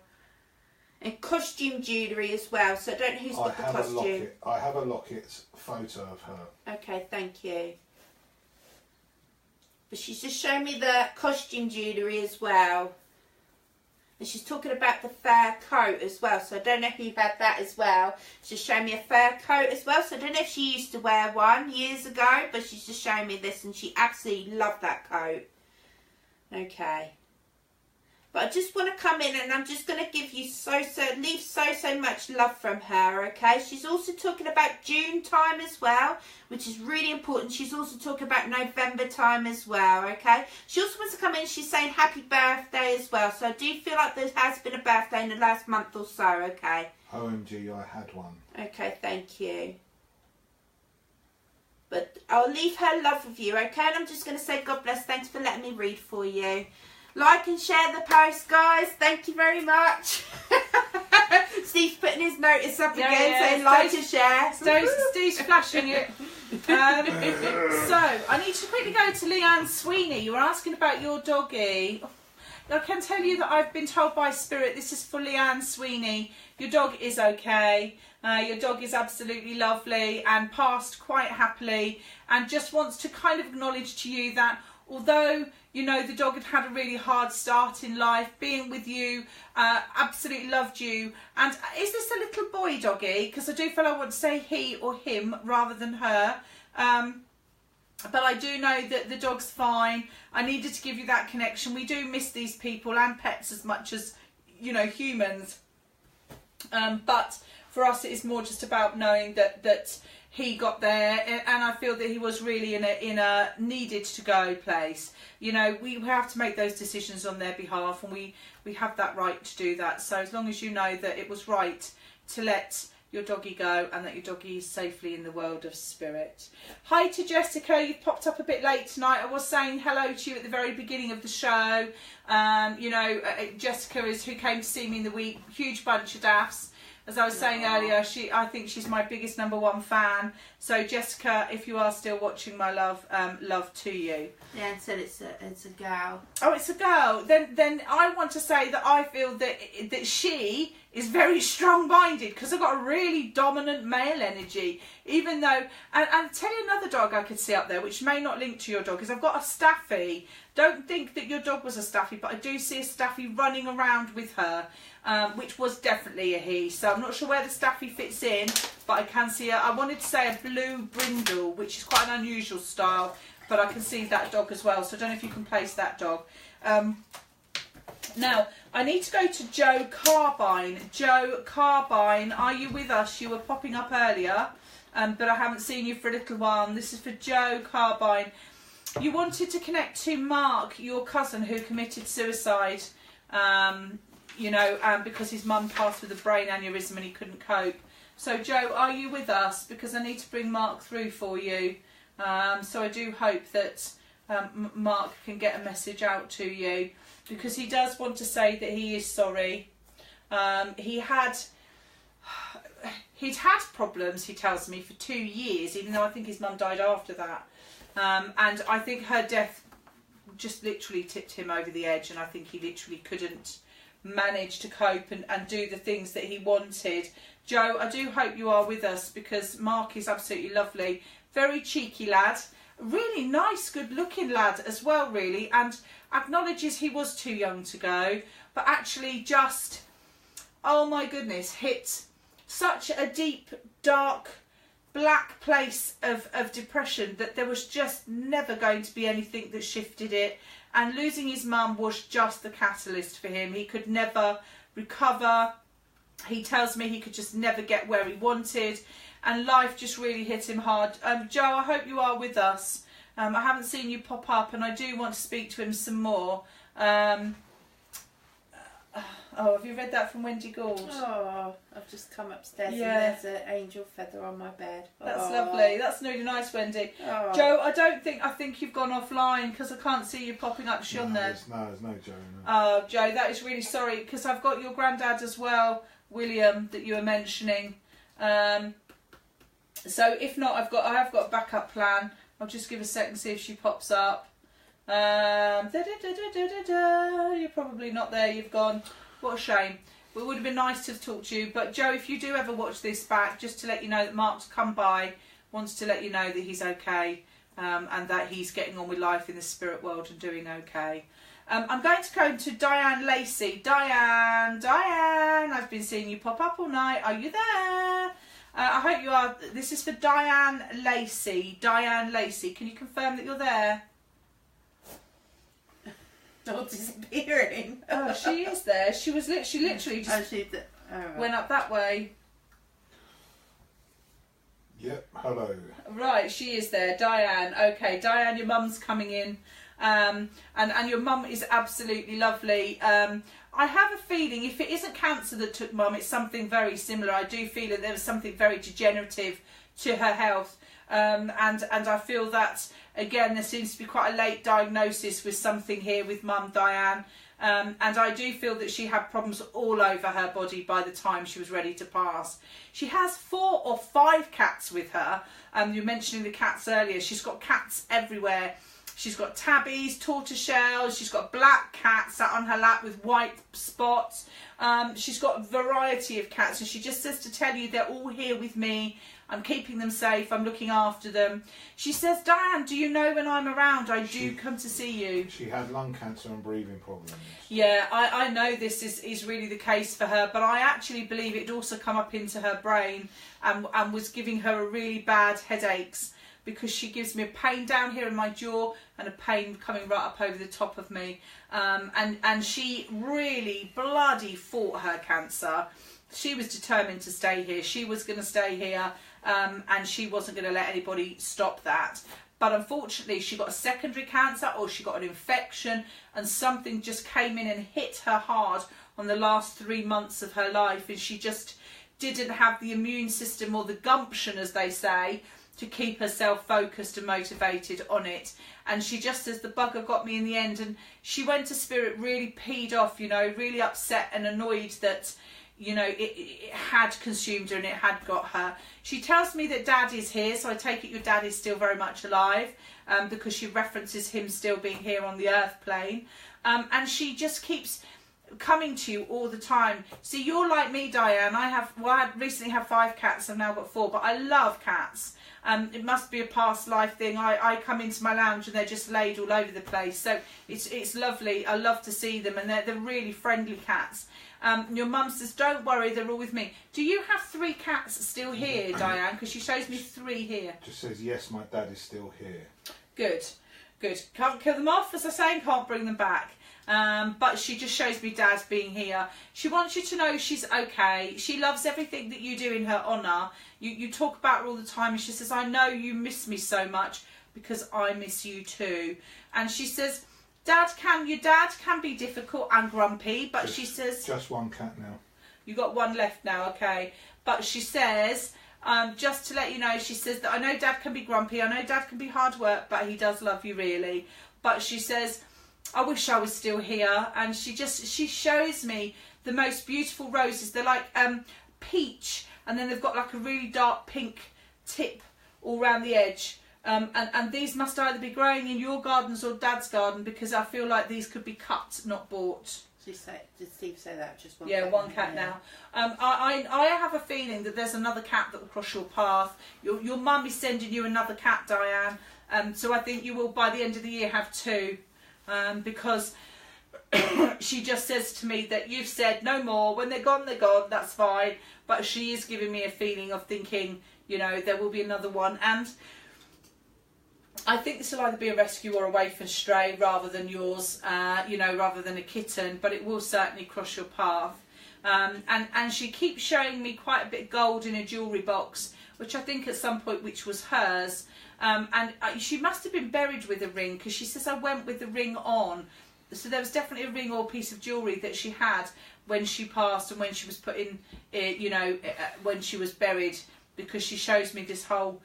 And costume jewellery as well, so I don't know who's got the costume. I have a locket photo of her. Okay, thank you. But she's just showing me the costume jewellery as well. And she's talking about the fur coat as well. So I don't know if you had that as well. She's showing me a fur coat as well. So I don't know if she used to wear one years ago. But she's just showing me this. And she absolutely loved that coat. Okay. But I just want to come in and I'm just going to give you leave so much love from her, okay? She's also talking about June time as well, which is really important. She's also talking about November time as well, okay? She also wants to come in, she's saying happy birthday as well. So I do feel like there has been a birthday in the last month or so, okay? OMG, I had one. Okay, thank you. But I'll leave her love with you, okay? And I'm just going to say God bless. Thanks for letting me read for you. Like and share the post, guys. Thank you very much. Steve's putting his notice up again, saying like and share. Steve's flashing it. So, I need to quickly go to Leanne Sweeney. You were asking about your doggy. I can tell you that I've been told by Spirit, this is for Leanne Sweeney, your dog is okay. Your dog is absolutely lovely and passed quite happily, and just wants to kind of acknowledge to you that although, you know, the dog had had a really hard start in life, being with you, absolutely loved you. And is this a little boy doggy? Because I do feel I want to say he or him rather than her. But I do know that the dog's fine. I needed to give you that connection. We do miss these people and pets as much as, you know, humans. But for us, it is more just about knowing that he got there, and I feel that he was really in a needed to go place. You know, we have to make those decisions on their behalf, and we have that right to do that. So as long as you know that it was right to let your doggy go and that your doggy is safely in the world of spirit. Hi to Jessica, you've popped up a bit late tonight. I was saying hello to you at the very beginning of the show. You know, Jessica is who came to see me in the week, huge bunch of daffs. As I was saying earlier, I think she's my biggest #1 fan. So Jessica, if you are still watching, my love, love to you. Yeah, and said it's a girl. Oh, it's a girl. Then I want to say that I feel that she is very strong-minded, because I've got a really dominant male energy. Even though, and I'll tell you another dog I could see up there, which may not link to your dog, is I've got a Staffy. Don't think that your dog was a Staffy, but I do see a Staffy running around with her. Which was definitely a he. So I'm not sure where the Staffy fits in, but I can see I wanted to say a blue brindle, which is quite an unusual style, but I can see that dog as well. So I don't know if you can place that dog. Now, I need to go to Joe Carbine. Joe Carbine, are you with us? You were popping up earlier, but I haven't seen you for a little while. And this is for Joe Carbine. You wanted to connect to Mark, your cousin, who committed suicide. You know, because his mum passed with a brain aneurysm and he couldn't cope. So, Joe, are you with us? Because I need to bring Mark through for you. So I do hope that Mark can get a message out to you, because he does want to say that he is sorry. He'd had problems, he tells me, for 2 years, even though I think his mum died after that. And I think her death just literally tipped him over the edge, and I think he literally couldn't manage to cope and do the things that he wanted. Joe, I do hope you are with us, because Mark is absolutely lovely. Very cheeky lad. Really nice, good looking lad as well, really, and acknowledges he was too young to go, but actually just, oh my goodness, hit such a deep, dark, black place of depression that there was just never going to be anything that shifted it, and losing his mum was just the catalyst for him. He could never recover. He tells me he could just never get where he wanted, and life just really hit him hard. Joe, I hope you are with us. I haven't seen you pop up, and I do want to speak to him some more. Oh, have you read that from Wendy Gould? Oh, I've just come upstairs and there's an angel feather on my bed. That's lovely. That's really nice, Wendy. Oh. Joe, I think you've gone offline, because I can't see you popping up. There's no Joe. No. Oh, Joe, that is really sorry, because I've got your granddad as well, William, that you were mentioning. So if not, I have got a backup plan. I'll just give a second, see if she pops up. You're probably not there. You've gone. What a shame. It would have been nice to have talked to you. But Joe, if you do ever watch this back, just to let you know that Mark's come by, wants to let you know that he's okay, and that he's getting on with life in the spirit world and doing okay. I'm going to go to Diane Lacey. Diane, I've been seeing you pop up all night. Are you there? I hope you are. This is for Diane Lacey. Diane Lacey, can you confirm that you're there? Not disappearing. Oh, she is there. She literally just went up that way. Yep, hello. Right, she is there. Diane. Okay, Diane, your mum's coming in. And your mum is absolutely lovely. I have a feeling if it isn't cancer that took mum, it's something very similar. I do feel that there was something very degenerative to her health. And I feel that, again, there seems to be quite a late diagnosis with something here with mum, Diane. And I do feel that she had problems all over her body by the time she was ready to pass. She has 4 or 5 cats with her. You were mentioning the cats earlier. She's got cats everywhere. She's got tabbies, tortoiseshells, she's got black cats sat on her lap with white spots. She's got a variety of cats, and she just says to tell you they're all here with me. I'm keeping them safe, I'm looking after them. She says, Diane, do you know when I'm around? I do come to see you. She had lung cancer and breathing problems. Yeah, I know this is really the case for her, but I actually believe it also come up into her brain and was giving her a really bad headaches, because she gives me a pain down here in my jaw and a pain coming right up over the top of me. And she really bloody fought her cancer. She was determined to stay here. She was going to stay here, and she wasn't going to let anybody stop that. But unfortunately, she got a secondary cancer, or she got an infection, and something just came in and hit her hard on the last 3 months of her life, and she just didn't have the immune system, or the gumption, as they say, to keep herself focused and motivated on it. And she just says, the bugger got me in the end. And she went to spirit really peed off, you know, really upset and annoyed that, you know, it had consumed her and it had got her. She tells me that Dad is here, so I take it your dad is still very much alive, because she references him still being here on the earth plane. And she just keeps coming to you all the time. See, you're like me, Diane. I recently had 5 cats, I've now got 4, but I love cats. It must be a past life thing. I come into my lounge and they're just laid all over the place. So it's lovely. I love to see them, and they're really friendly cats. Your mum says, don't worry, they're all with me. Do you have 3 cats still here, Diane? Because she shows me 3 here. Just says, yes, my dad is still here. Good. Can't kill them off, as I say, and can't bring them back. But she just shows me Dad being here. She wants you to know she's okay. She loves everything that you do in her honour. You talk about her all the time, and she says, I know you miss me so much, because I miss you too. And she says, your dad can be difficult and grumpy, but she says... Just 1 cat now. You got 1 left now, okay. But she says, just to let you know, she says that I know Dad can be grumpy, I know Dad can be hard work, but he does love you really. But she says... I wish I was still here. And she shows me the most beautiful roses. They're like peach, and then they've got like a really dark pink tip all around the edge. And these must either be growing in your gardens or Dad's garden, because I feel like these could be cut, not bought. Did Steve say that? Just one? Yeah, cat? one cat now. I have a feeling that there's another cat that will cross your path. Your mum is sending you another cat, Diane. So I think you will, by the end of the year, have 2. Because she just says to me that you've said no more. When they're gone, that's fine. But she is giving me a feeling of thinking, you know, there will be another one. And I think this will either be a rescue or a waif and stray rather than yours, you know, rather than a kitten, but it will certainly cross your path. And she keeps showing me quite a bit of gold in a jewellery box, which I think at some point which was hers. And she must have been buried with a ring, because she says I went with the ring on. So there was definitely a ring or piece of jewellery that she had when she passed and when she was put in, you know, when she was buried, because she shows me this whole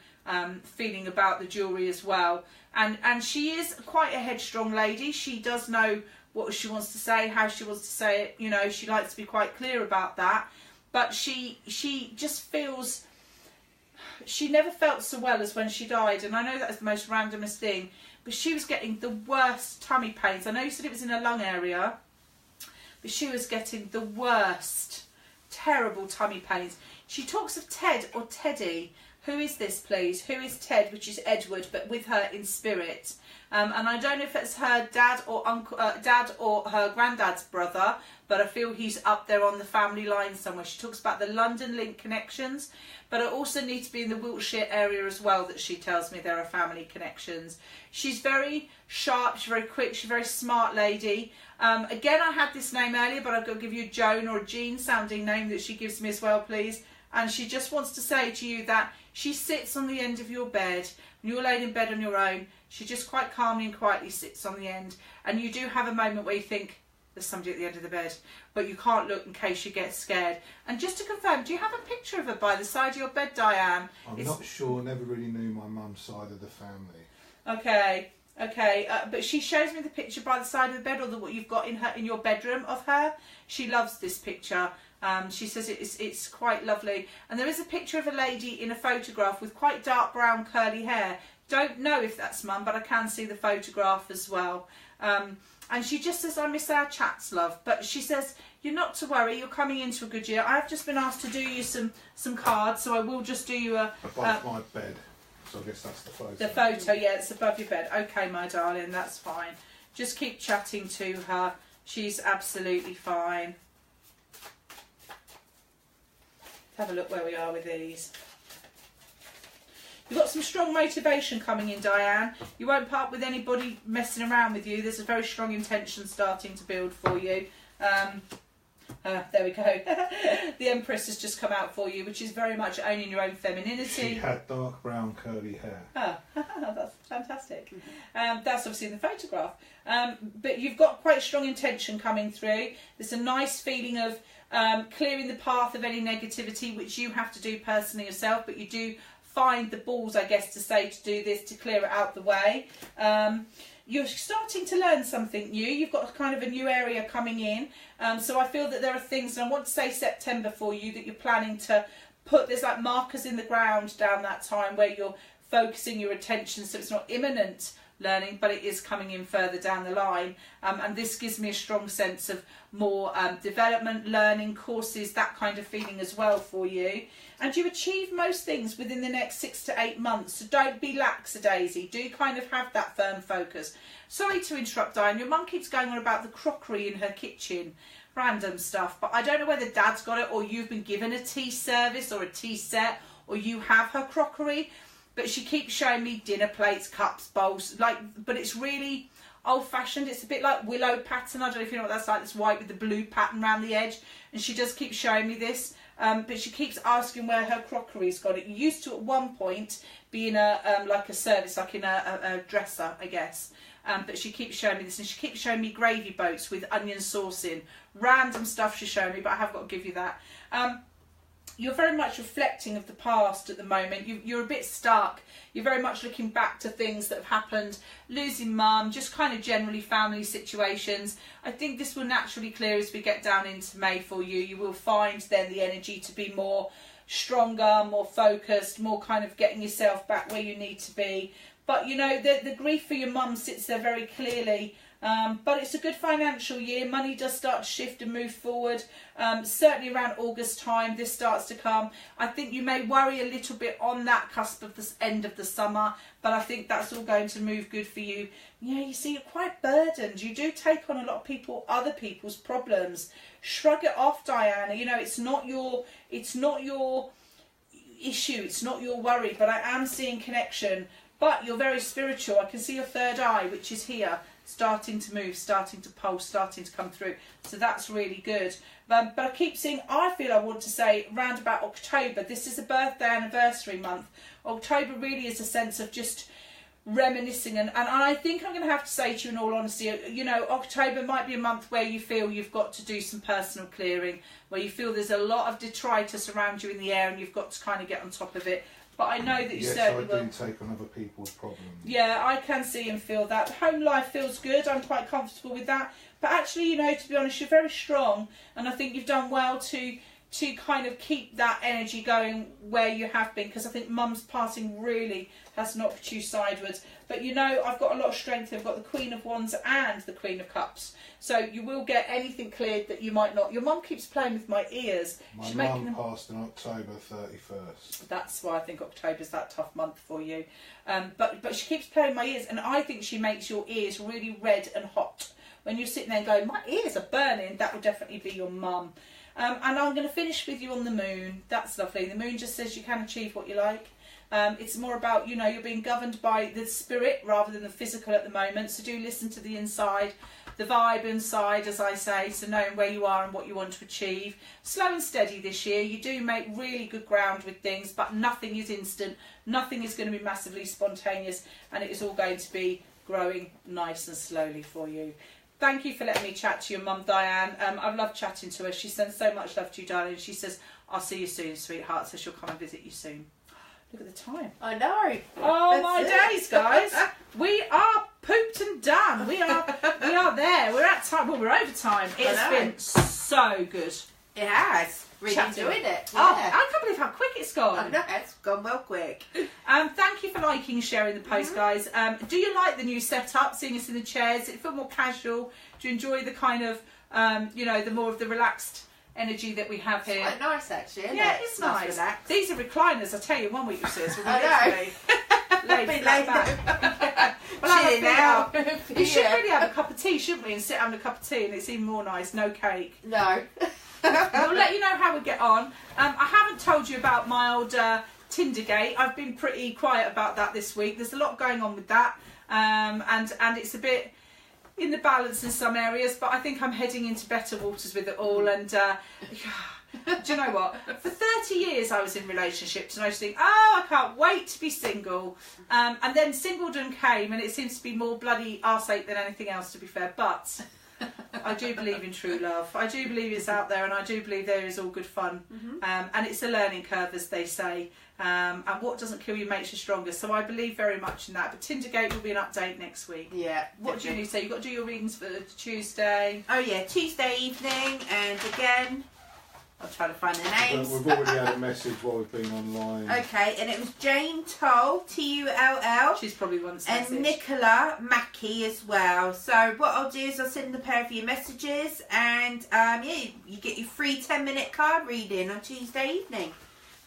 feeling about the jewellery as well. And she is quite a headstrong lady. She does know what she wants to say, how she wants to say it. You know, she likes to be quite clear about that. But she just feels... She never felt so well as when she died. And I know that is the most randomest thing. But she was getting the worst tummy pains. I know you said it was in her lung area. But she was getting the worst, terrible tummy pains. She talks of Ted or Teddy. Who is this, please? Who is Ted, which is Edward, but with her in spirit? And I don't know if it's her dad or uncle, dad or her granddad's brother, but I feel he's up there on the family line somewhere. She talks about the London link connections, but I also need to be in the Wiltshire area as well, that she tells me there are family connections. She's very sharp, she's very quick, she's a very smart lady. Again, I had this name earlier, but I've got to give you a Joan or a Jean sounding name that she gives me as well, please. And she just wants to say to you that she sits on the end of your bed. When you're laying in bed on your own, she just quite calmly and quietly sits on the end. And you do have a moment where you think, there's somebody at the end of the bed, but you can't look in case you get scared. And just to confirm, do you have a picture of her by the side of your bed, Diane? I'm not sure, never really knew my mum's side of the family. Okay, but she shows me the picture by the side of the bed, or what you've got in your bedroom of her. She loves this picture. She says it's quite lovely. And there is a picture of a lady in a photograph with quite dark brown curly hair. Don't know if that's Mum, but I can see the photograph as well. And she just says, I miss our chats, love. But she says, you're not to worry, you're coming into a good year. I have just been asked to do you some cards, so I will just do you a... Above my bed, so I guess that's the photo. The photo, yeah, it's above your bed. Okay, my darling, that's fine. Just keep chatting to her. She's absolutely fine. Let's have a look where we are with these. You've got some strong motivation coming in, Diane. You won't part with anybody messing around with you. There's a very strong intention starting to build for you. There we go. The Empress has just come out for you, which is very much owning your own femininity. She had dark brown curly hair. Oh, that's fantastic. That's obviously in the photograph. But you've got quite strong intention coming through. There's a nice feeling of clearing the path of any negativity, which you have to do personally yourself, but you do find the balls, I guess, to say to do this, to clear it out the way. You're starting to learn something new. You've got kind of a new area coming in. So I feel that there are things, and I want to say September for you, that you're planning to put, there's like markers in the ground down that time where you're focusing your attention, so it's not imminent learning, but it is coming in further down the line. And this gives me a strong sense of more development, learning, courses, that kind of feeling as well for you. And you achieve most things within the next 6 to 8 months, so don't be lackadaisy. Do kind of have that firm focus. Sorry to interrupt, Diane. Your mum keeps going on about the crockery in her kitchen. Random stuff, but I don't know whether Dad's got it, or you've been given a tea service or a tea set, or you have her crockery. But she keeps showing me dinner plates, cups, bowls, but it's really old-fashioned. It's a bit like willow pattern. I don't know if you know what that's like. It's white with the blue pattern around the edge. And she just keeps showing me this. But she keeps asking where her crockery's got it. It used to, at one point, be in a like a service, like in a dresser, I guess. But she keeps showing me this, and she keeps showing me gravy boats with onion sauce in. Random stuff she's showing me, but I have got to give you that. you're very much reflecting of the past at the moment. You're a bit stuck. You're very much looking back to things that have happened, losing mum, just kind of generally family situations. I think this will naturally clear as we get down into May for you. You will find then the energy to be more stronger, more focused, more kind of getting yourself back where you need to be. But you know, the grief for your mum sits there very clearly. But it's a good financial year. Money does start to shift and move forward. Certainly around August time, this starts to come. I think you may worry a little bit on that cusp of the end of the summer, but I think that's all going to move good for you. Yeah, you see, you're quite burdened. You do take on a lot of other people's problems. Shrug it off, Diana. You know, it's not your issue. It's not your worry. But I am seeing connection. But you're very spiritual. I can see your third eye, which is here, starting to move, starting to pulse, starting to come through. So that's really good. But I keep seeing, I want to say, round about October. This is a birthday anniversary month. October really is a sense of just reminiscing. And I think I'm going to have to say to you in all honesty, you know, October might be a month where you feel you've got to do some personal clearing, where you feel there's a lot of detritus around you in the air and you've got to kind of get on top of it. But I know that you certainly will. Yes, I do take on other people's problems. Yeah, I can see and feel that. Home life feels good. I'm quite comfortable with that. But actually, you know, to be honest, you're very strong. And I think you've done well to kind of keep that energy going where you have been. Because I think Mum's passing really has knocked you sideways. But, you know, I've got a lot of strength. I've got the Queen of Wands and the Queen of Cups. So you will get anything cleared that you might not. Your mum keeps playing with my ears. My mum passed on October 31st. That's why I think October's that tough month for you. But she keeps playing my ears, and I think she makes your ears really red and hot. When you're sitting there and going, my ears are burning, that would definitely be your mum. And I'm going to finish with you on the moon. That's lovely. The moon just says you can achieve what you like. It's more about, you know, you're being governed by the spirit rather than the physical at the moment. So do listen to the inside, the vibe inside, as I say, so knowing where you are and what you want to achieve. Slow and steady this year. You do make really good ground with things, but nothing is instant. Nothing is going to be massively spontaneous, and it is all going to be growing nice and slowly for you. Thank you for letting me chat to your mum, Diane. I've loved chatting to her. She sends so much love to you, darling. She says, I'll see you soon, sweetheart, so she'll come and visit you soon. Look at the time. I know. Oh, my days, guys. We are pooped and done. We are there. We're at time. Well, we're over time. It's been so good. It has. Really enjoyed it. Yeah. Oh, I can't believe how quick it's gone. I know, it's gone well quick. Thank you for liking and sharing the post, guys. Do you like the new setup, seeing us in the chairs? Does it feel more casual? Do you enjoy the kind of, you know, the more of the relaxed energy that we have here? It's quite nice, actually, isn't it? Yeah, it's nice. These are recliners, I tell you. One week you see us, we'll I know. lay flat back. Well, now. You should really have a cup of tea, shouldn't we? And sit having a cup of tea, and it's even more nice. No cake. No. We'll let you know how we get on. I haven't told you about my old Tindergate. I've been pretty quiet about that this week. There's a lot going on with that, and it's a bit in the balance in some areas, but I think I'm heading into better waters with it all. And do you know what? For 30 years I was in relationships, and I was thinking, oh, I can't wait to be single. And then singledom came, and it seems to be more bloody arseache than anything else, to be fair. But I do believe in true love. I do believe it's out there, and I do believe there is all good fun. And it's a learning curve, as they say. And what doesn't kill you makes you stronger. So I believe very much in that. But Tindergate will be an update next week. Yeah. What do you need to say? You've got to do your readings for Tuesday. Oh yeah, Tuesday evening, and again, I'll try to find the names. We've already had a message while we've been online. Okay, and it was Jane Tull, Tull. She's probably one to and Nicola Mackey as well. So what I'll do is I'll send a pair of your messages, and yeah, you get your free 10-minute card reading on Tuesday evening.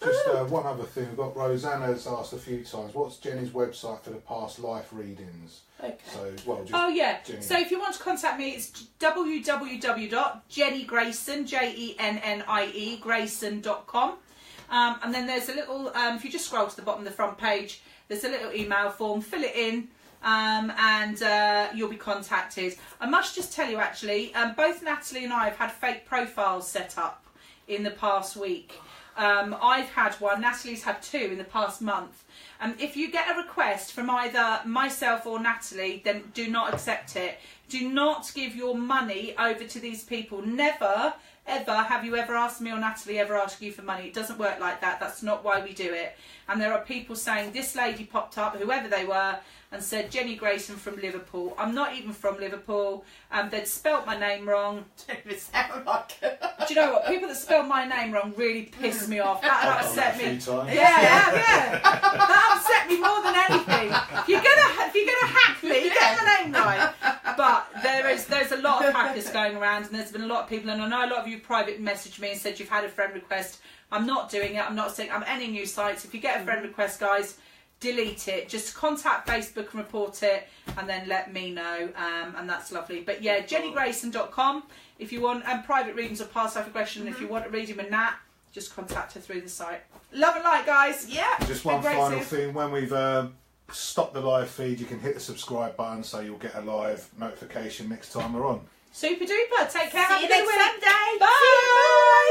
Just one other thing, we've got Rosanna's asked a few times, what's Jenny's website for the past life readings? Okay. So, well, just Jenny. So if you want to contact me, it's www.jenniegrayson, Jennie, Grayson.com. And then there's a little, if you just scroll to the bottom of the front page, there's a little email form, fill it in, and you'll be contacted. I must just tell you, actually, both Natalie and I have had fake profiles set up in the past week. I've had one, Natalie's had 2 in the past month. And if you get a request from either myself or Natalie, then do not accept it. Do not give your money over to these people. Never, ever have you ever asked me or Natalie ever asked you for money. It doesn't work like that. That's not why we do it. And there are people saying, this lady popped up, whoever they were, and said, Jennie Grayson from Liverpool. I'm not even from Liverpool. They'd spelt my name wrong. Don't even sound like it. Do you know what? People that spell my name wrong really piss me off. That upset me. Yeah. That upset me more than anything. If you're gonna hack me, get the name right. But there's a lot of hackers going around, and there's been a lot of people, and I know a lot of you private messaged me and said you've had a friend request. I'm not doing it. I'm not saying I'm any new sites. If you get a friend request, guys, delete it. Just contact Facebook and report it, and then let me know, and that's lovely. But yeah, JennieGrayson.com if you want, and private readings of past life regression. If you want a reading with Nat, just contact her through the site. Love and light, guys. Yeah. Just one final thing. When we've stopped the live feed, you can hit the subscribe button so you'll get a live notification next time we're on. Super duper. Take care. See you next Sunday. Bye.